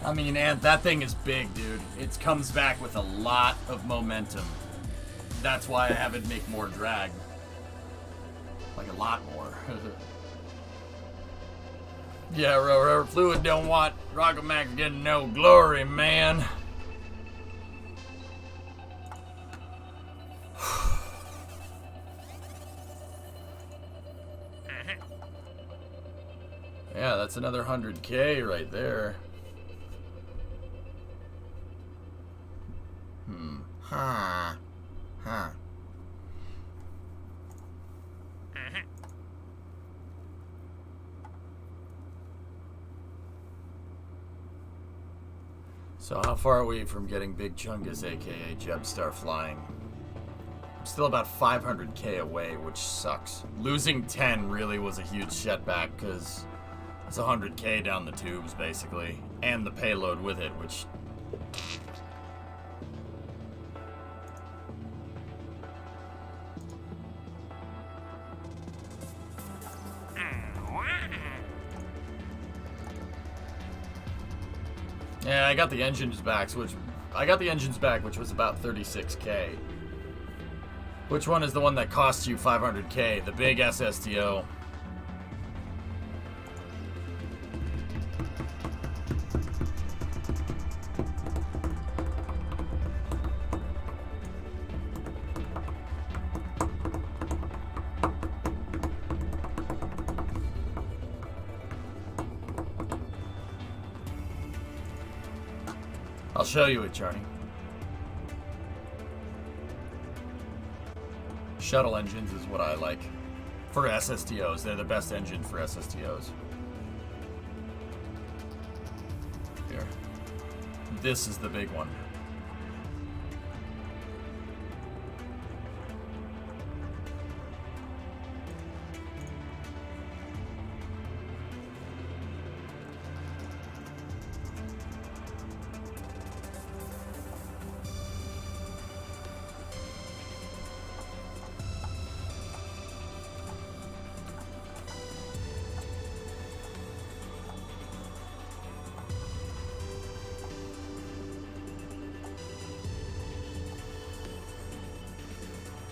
I mean, and that thing is big, dude. It comes back with a lot of momentum. That's why I have it make more drag. Like a lot more. Yeah, rubber fluid don't want Rocket Max getting no glory, man. Yeah, that's another 100K right there. Huh. So how far are we from getting Big Chungus, aka Jebstar, flying? I'm still about 500K away, which sucks. Losing 10 really was a huge setback, because it's 100K down the tubes, basically. And the payload with it, which... Yeah, I got the engines back, which was about 36K. Which one is the one that costs you 500K? The big SSTO. I'll show you it, Charlie. Shuttle engines is what I like for SSTOs. They're the best engine for SSTOs. Here. This is the big one.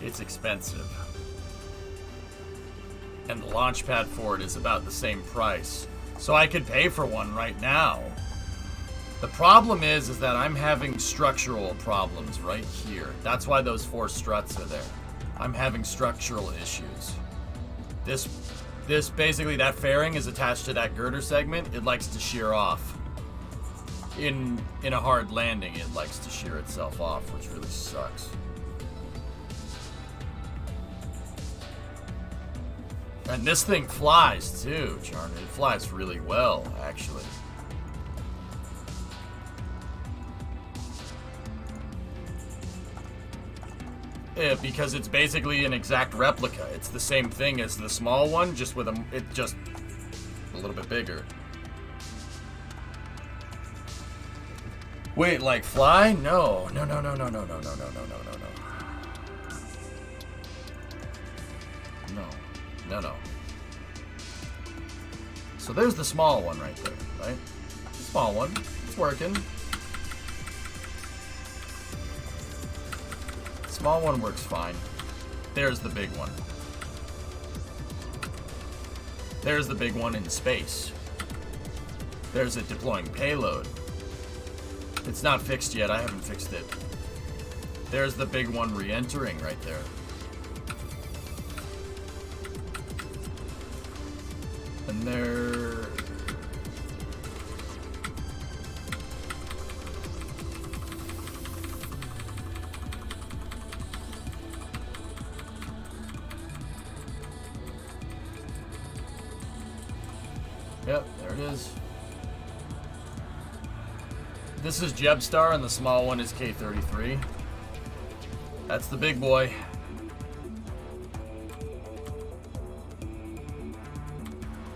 It's expensive. And the launch pad for it is about the same price. So I could pay for one right now. The problem is that I'm having structural problems right here. That's why those 4 struts are there. I'm having structural issues. This basically, that fairing is attached to that girder segment. It likes to shear off. In a hard landing, it likes to shear itself off, which really sucks. And this thing flies too, Charlie. It flies really well, actually. Yeah, because it's basically an exact replica. It's the same thing as the small one, just with just a little bit bigger. Wait, like fly? No. No. So there's the small one right there, right? Small one. It's working. Small one works fine. There's the big one. There's the big one in space. There's it deploying payload. It's not fixed yet. I haven't fixed it. There's the big one re-entering right there. And there... Yep, there it is. This is Jebstar and the small one is K33. That's the big boy.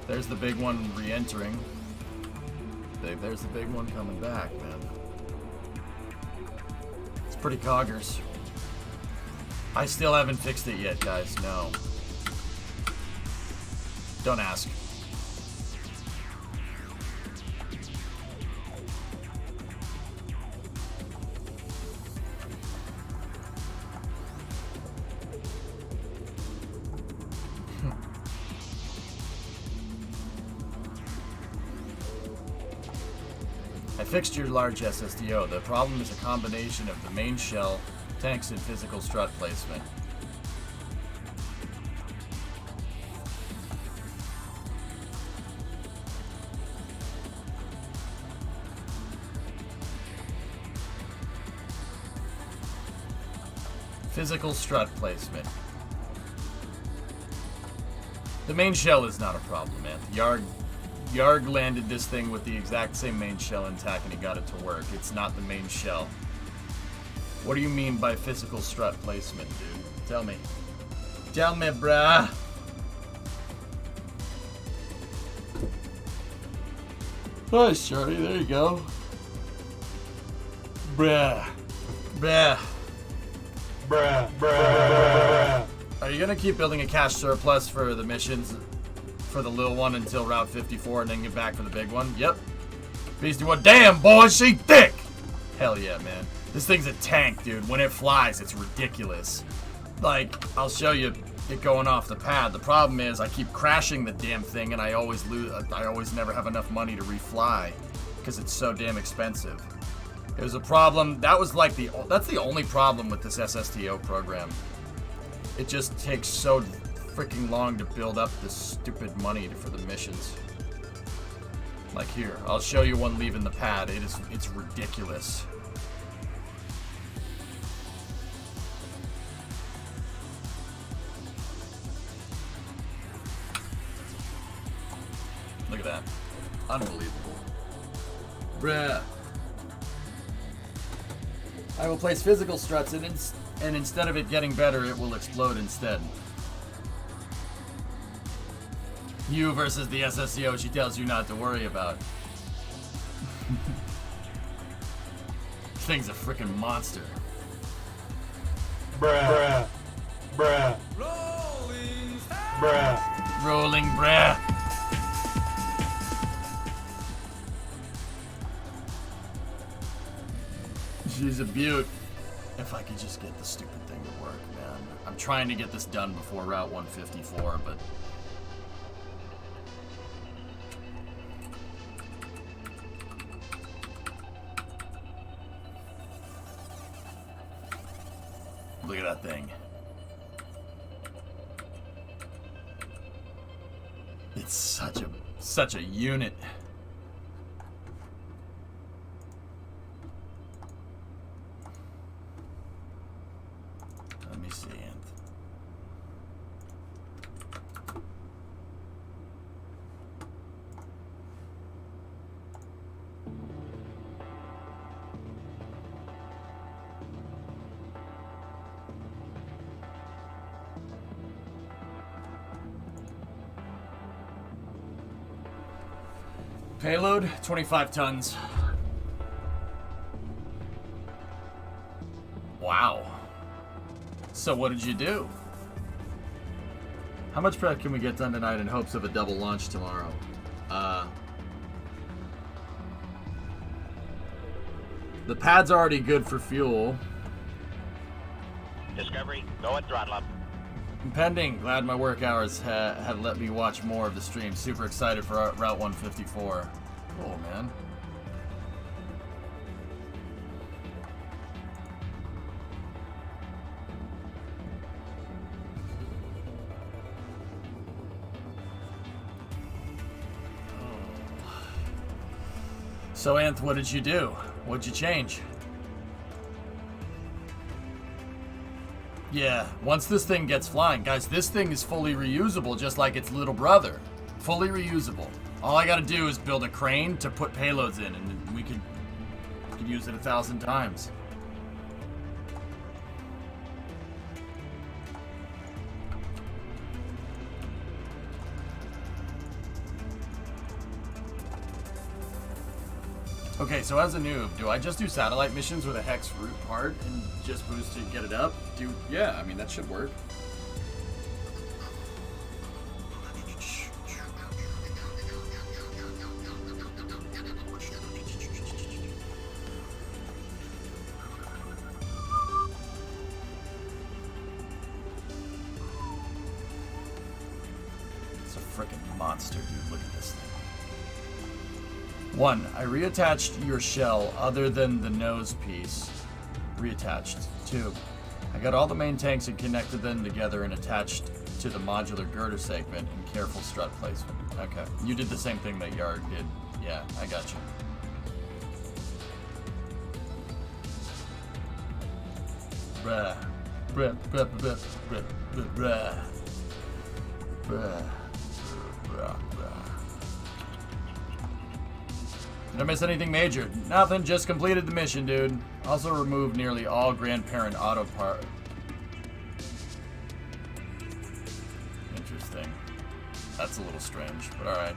There's the big one re-entering. There's the big one coming back, man. It's pretty coggers. I still haven't fixed it yet, guys. No. Don't ask. I fixed your large SSDO. The problem is a combination of the main shell, tanks, and physical strut placement. Physical strut placement. The main shell is not a problem, man. Yarg landed this thing with the exact same main shell intact and he got it to work. It's not the main shell. What do you mean by physical strut placement, dude? Tell me. Tell me, bruh. Nice, Charlie. There you go. Bruh. Bruh. Bruh. Bruh. Are you gonna keep building a cash surplus for the missions? For the little one until Route 54 and then get back for the big one? Yep. Beastie One, damn, boy, she thick! Hell yeah, man. This thing's a tank, dude. When it flies, it's ridiculous. Like, I'll show you it going off the pad. The problem is I keep crashing the damn thing, and I always never have enough money to refly because it's so damn expensive. It was a problem. That's the only problem with this SSTO program. It just takes so freaking long to build up this stupid money for the missions. Like here, I'll show you one leaving the pad. It's ridiculous. Look at that. Unbelievable. Bruh. I will place physical struts and instead of it getting better, it will explode instead. You versus the SSCO she tells you not to worry about. Thing's a freaking monster. Bruh. Bruh. Bruh. Rolling bruh. She's a beaut. If I could just get the stupid thing to work, man. I'm trying to get this done before Route 154, but... Look at that thing. It's such a unit. Let me see, Anth. Payload, 25 tons. Wow. So what did you do? How much prep can we get done tonight in hopes of a double launch tomorrow? The pad's already good for fuel. Discovery, go at throttle up. Pending. Glad my work hours have let me watch more of the stream. Super excited for Route 154. Cool, man. So, Anth, what did you do? What'd you change? Yeah, once this thing gets flying, guys, this thing is fully reusable, just like its little brother. Fully reusable. All I gotta do is build a crane to put payloads in, and we could use it 1,000 times. Okay, so as a noob, do I just do satellite missions with a hex root part and just boost to get it up? Yeah, I mean, that should work. It's a freaking monster, dude. Look at this thing. 1. I reattached your shell other than the nose piece. Reattached. 2. I got all the main tanks and connected them together and attached to the modular girder segment in careful strut placement. Okay. You did the same thing that Yard did. Yeah, I got you. Bruh. Bruh. Bruh. Bruh. Bruh. Bruh. Bruh. Bruh. Did I miss anything major? Nothing, just completed the mission, dude. Also removed nearly all grandparent auto part. Interesting. That's a little strange, but alright.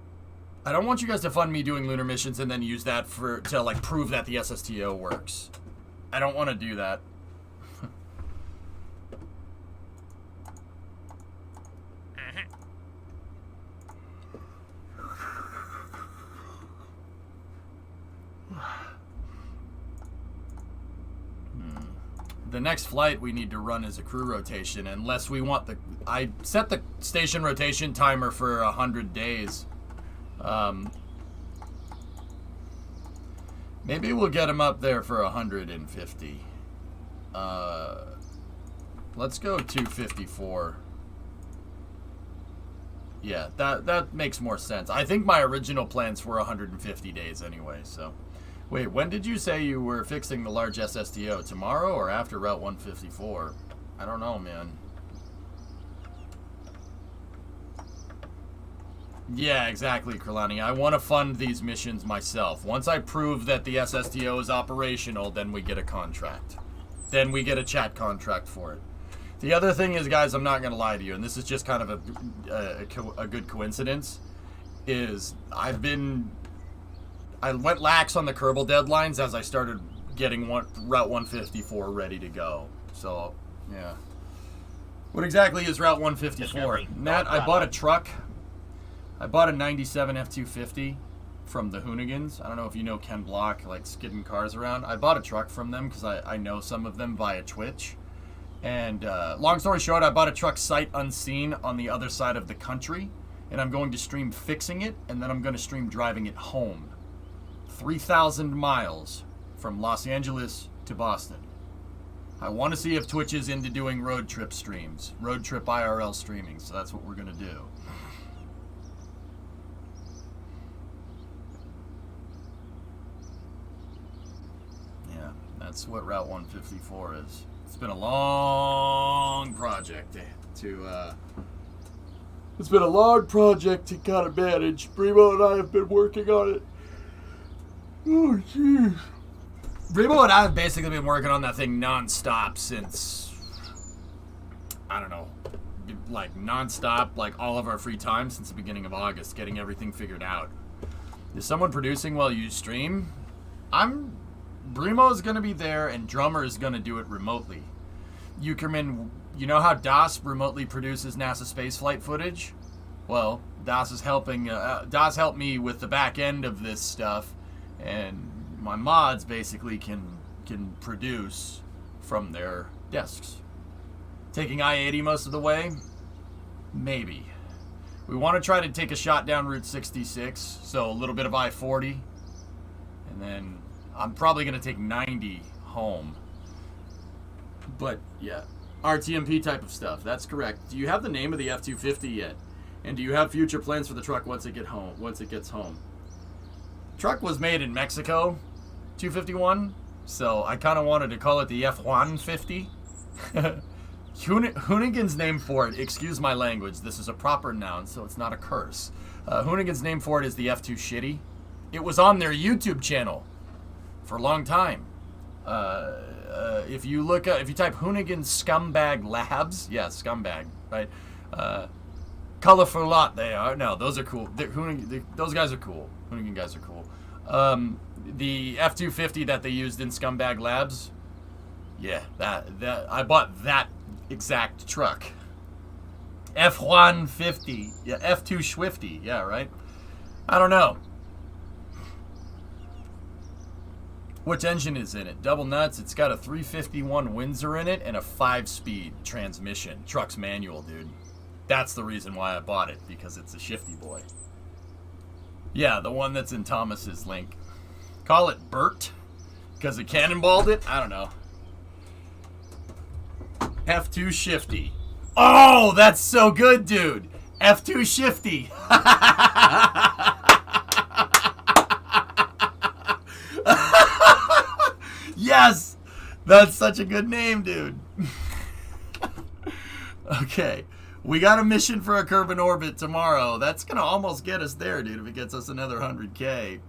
I don't want you guys to fund me doing lunar missions and then use that to like prove that the SSTO works. I don't want to do that. The next flight we need to run is a crew rotation, unless we want the... I set the station rotation timer for 100 days. Maybe we'll get him up there for 150. Let's go 254. Yeah, that makes more sense. I think my original plans were 150 days anyway, so... Wait, when did you say you were fixing the large SSTO? Tomorrow or after Route 154? I don't know, man. Yeah, exactly, Kralani. I want to fund these missions myself. Once I prove that the SSTO is operational, then we get a contract. Then we get a chat contract for it. The other thing is, guys, I'm not going to lie to you, and this is just kind of a good coincidence, is I went lax on the Kerbal deadlines as I started getting Route 154 ready to go. So, yeah. What exactly is Route 154? Nat, I bought a truck. I bought a 97 F-250 from the Hoonigans. I don't know if you know Ken Block, like skidding cars around. I bought a truck from them because I know some of them via Twitch. And long story short, I bought a truck sight unseen on the other side of the country. And I'm going to stream fixing it, and then I'm going to stream driving it home. 3,000 miles from Los Angeles to Boston. I want to see if Twitch is into doing road trip streams, road trip IRL streaming, so that's what we're going to do. Yeah, that's what Route 154 is. It's been a long project it's been a long project to kind of manage. Primo and I have been working on it. Oh, jeez. Rebo and I have basically been working on that thing non-stop since, I don't know, like non-stop, like all of our free time since the beginning of August, getting everything figured out. Is someone producing while you stream? Brimo's going to be there and Drummer is going to do it remotely. Eukerman, you know how Das remotely produces NASA spaceflight footage? Well, Das is helping, Das helped me with the back end of this stuff. And my mods basically can produce from their desks. Taking I-80 most of the way? Maybe. We want to try to take a shot down Route 66, so a little bit of I-40. And then I'm probably going to take 90 home. But, yeah. RTMP type of stuff, that's correct. Do you have the name of the F-250 yet? And do you have future plans for the truck once it gets home? Truck was made in Mexico, 251, so I kind of wanted to call it the F-150. Hoonigan's name for it, excuse my language, this is a proper noun, so it's not a curse. Hoonigan's name for it is the F2 Shitty. It was on their YouTube channel for a long time. If you type Hoonigan Scumbag Labs, yeah, Scumbag, right? Colorful lot they are. No, those are cool. Those guys are cool. Hoonigan guys are cool. The F-250 that they used in Scumbag Labs, yeah, that I bought that exact truck. F-150, yeah, F-2 Swifty, yeah, right? I don't know. Which engine is in it? Double nuts. It's got a 351 Windsor in it and a 5-speed transmission. Truck's manual, dude. That's the reason why I bought it, because it's a shifty boy. Yeah, the one that's in Thomas's link. Call it Bert, because it cannonballed it? I don't know. F2 Shifty. Oh, that's so good, dude. F2 Shifty. Yes! That's such a good name, dude. Okay. We got a mission for a curve in orbit tomorrow. That's going to almost get us there, dude, if it gets us another 100K.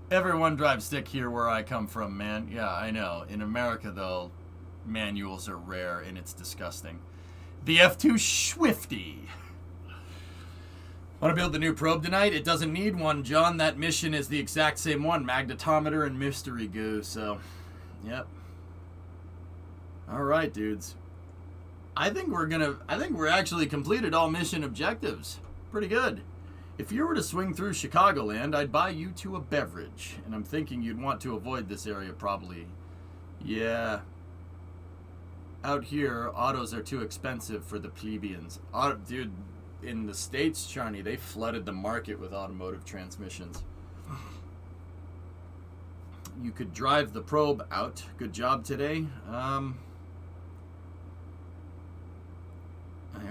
Everyone drives stick here where I come from, man. Yeah, I know. In America, though, manuals are rare, and it's disgusting. The F2 Swifty. Want to build the new probe tonight? It doesn't need one, John. That mission is the exact same one. Magnetometer and mystery goo, so... Yep. Alright, dudes. I think we're actually completed all mission objectives. Pretty good. If you were to swing through Chicagoland, I'd buy you two a beverage. And I'm thinking you'd want to avoid this area probably. Yeah. Out here, autos are too expensive for the plebeians. Dude, in the States, Charney, they flooded the market with automotive transmissions. You could drive the probe out. Good job today. I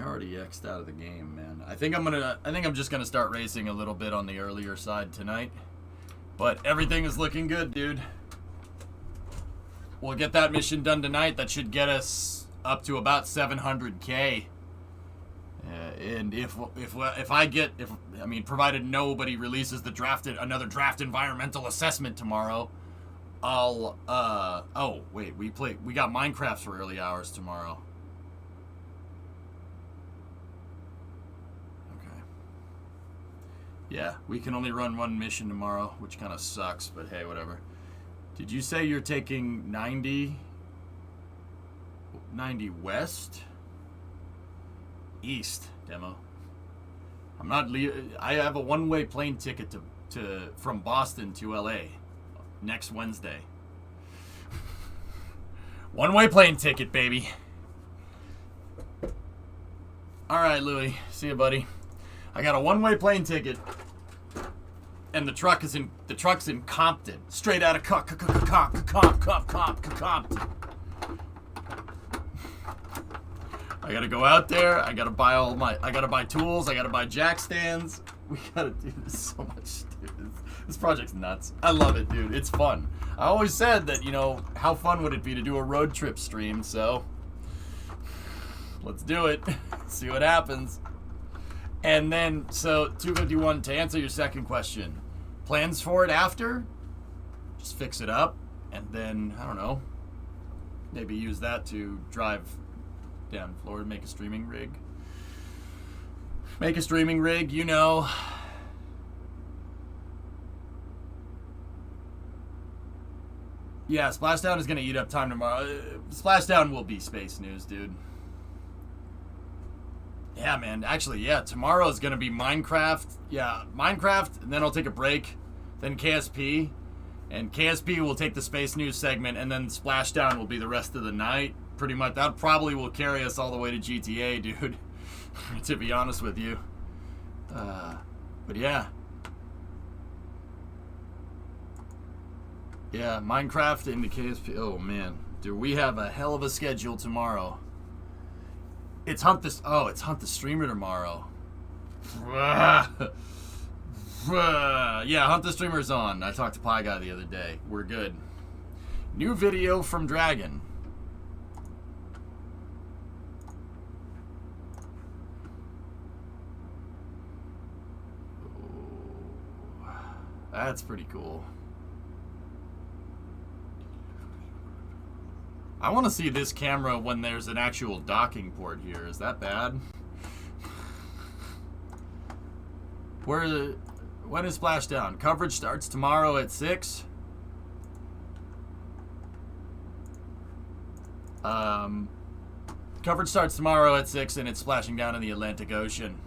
already X'd out of the game, man. I think I'm just gonna start racing a little bit on the earlier side tonight. But everything is looking good, dude. We'll get that mission done tonight. That should get us up to about 700K. And provided nobody releases the another draft environmental assessment tomorrow, I'll oh wait, we got Minecraft for early hours tomorrow. Okay. Yeah, we can only run one mission tomorrow, which kind of sucks, but hey, whatever. Did you say you're taking 90 west? East, demo. I have a one-way plane ticket from Boston to LA next Wednesday. One-way plane ticket, baby. All right, Louie. See you, buddy. I got a one-way plane ticket, and the truck's in Compton, straight out of Compton. I gotta go out there. I gotta buy tools. I gotta buy jack stands. We gotta do this so much, dude. This project's nuts. I love it, dude. It's fun. I always said that, how fun would it be to do a road trip stream, so let's do it. See what happens. And then, so 251, to answer your second question, plans for it after? Just fix it up, and then, I don't know, maybe use that to drive down in Florida, make a streaming rig. Yeah, Splashdown is going to eat up time tomorrow. Splashdown will be space news, dude. Yeah, man. Actually, yeah, tomorrow is going to be Minecraft. Yeah, Minecraft, and then I'll take a break. Then KSP. And KSP will take the space news segment, and then Splashdown will be the rest of the night. Pretty much. That probably will carry us all the way to GTA, dude. To be honest with you. But yeah. Yeah, Minecraft into KSP. Oh, man. Dude, we have a hell of a schedule tomorrow. It's Hunt the Streamer tomorrow. Yeah, Hunt the Streamer's on. I talked to Pie Guy the other day. We're good. New video from Dragon. That's pretty cool. I want to see this camera when there's an actual docking port here. Is that bad? When is Splashdown? Coverage starts tomorrow at 6. Coverage starts tomorrow at 6, and it's splashing down in the Atlantic Ocean.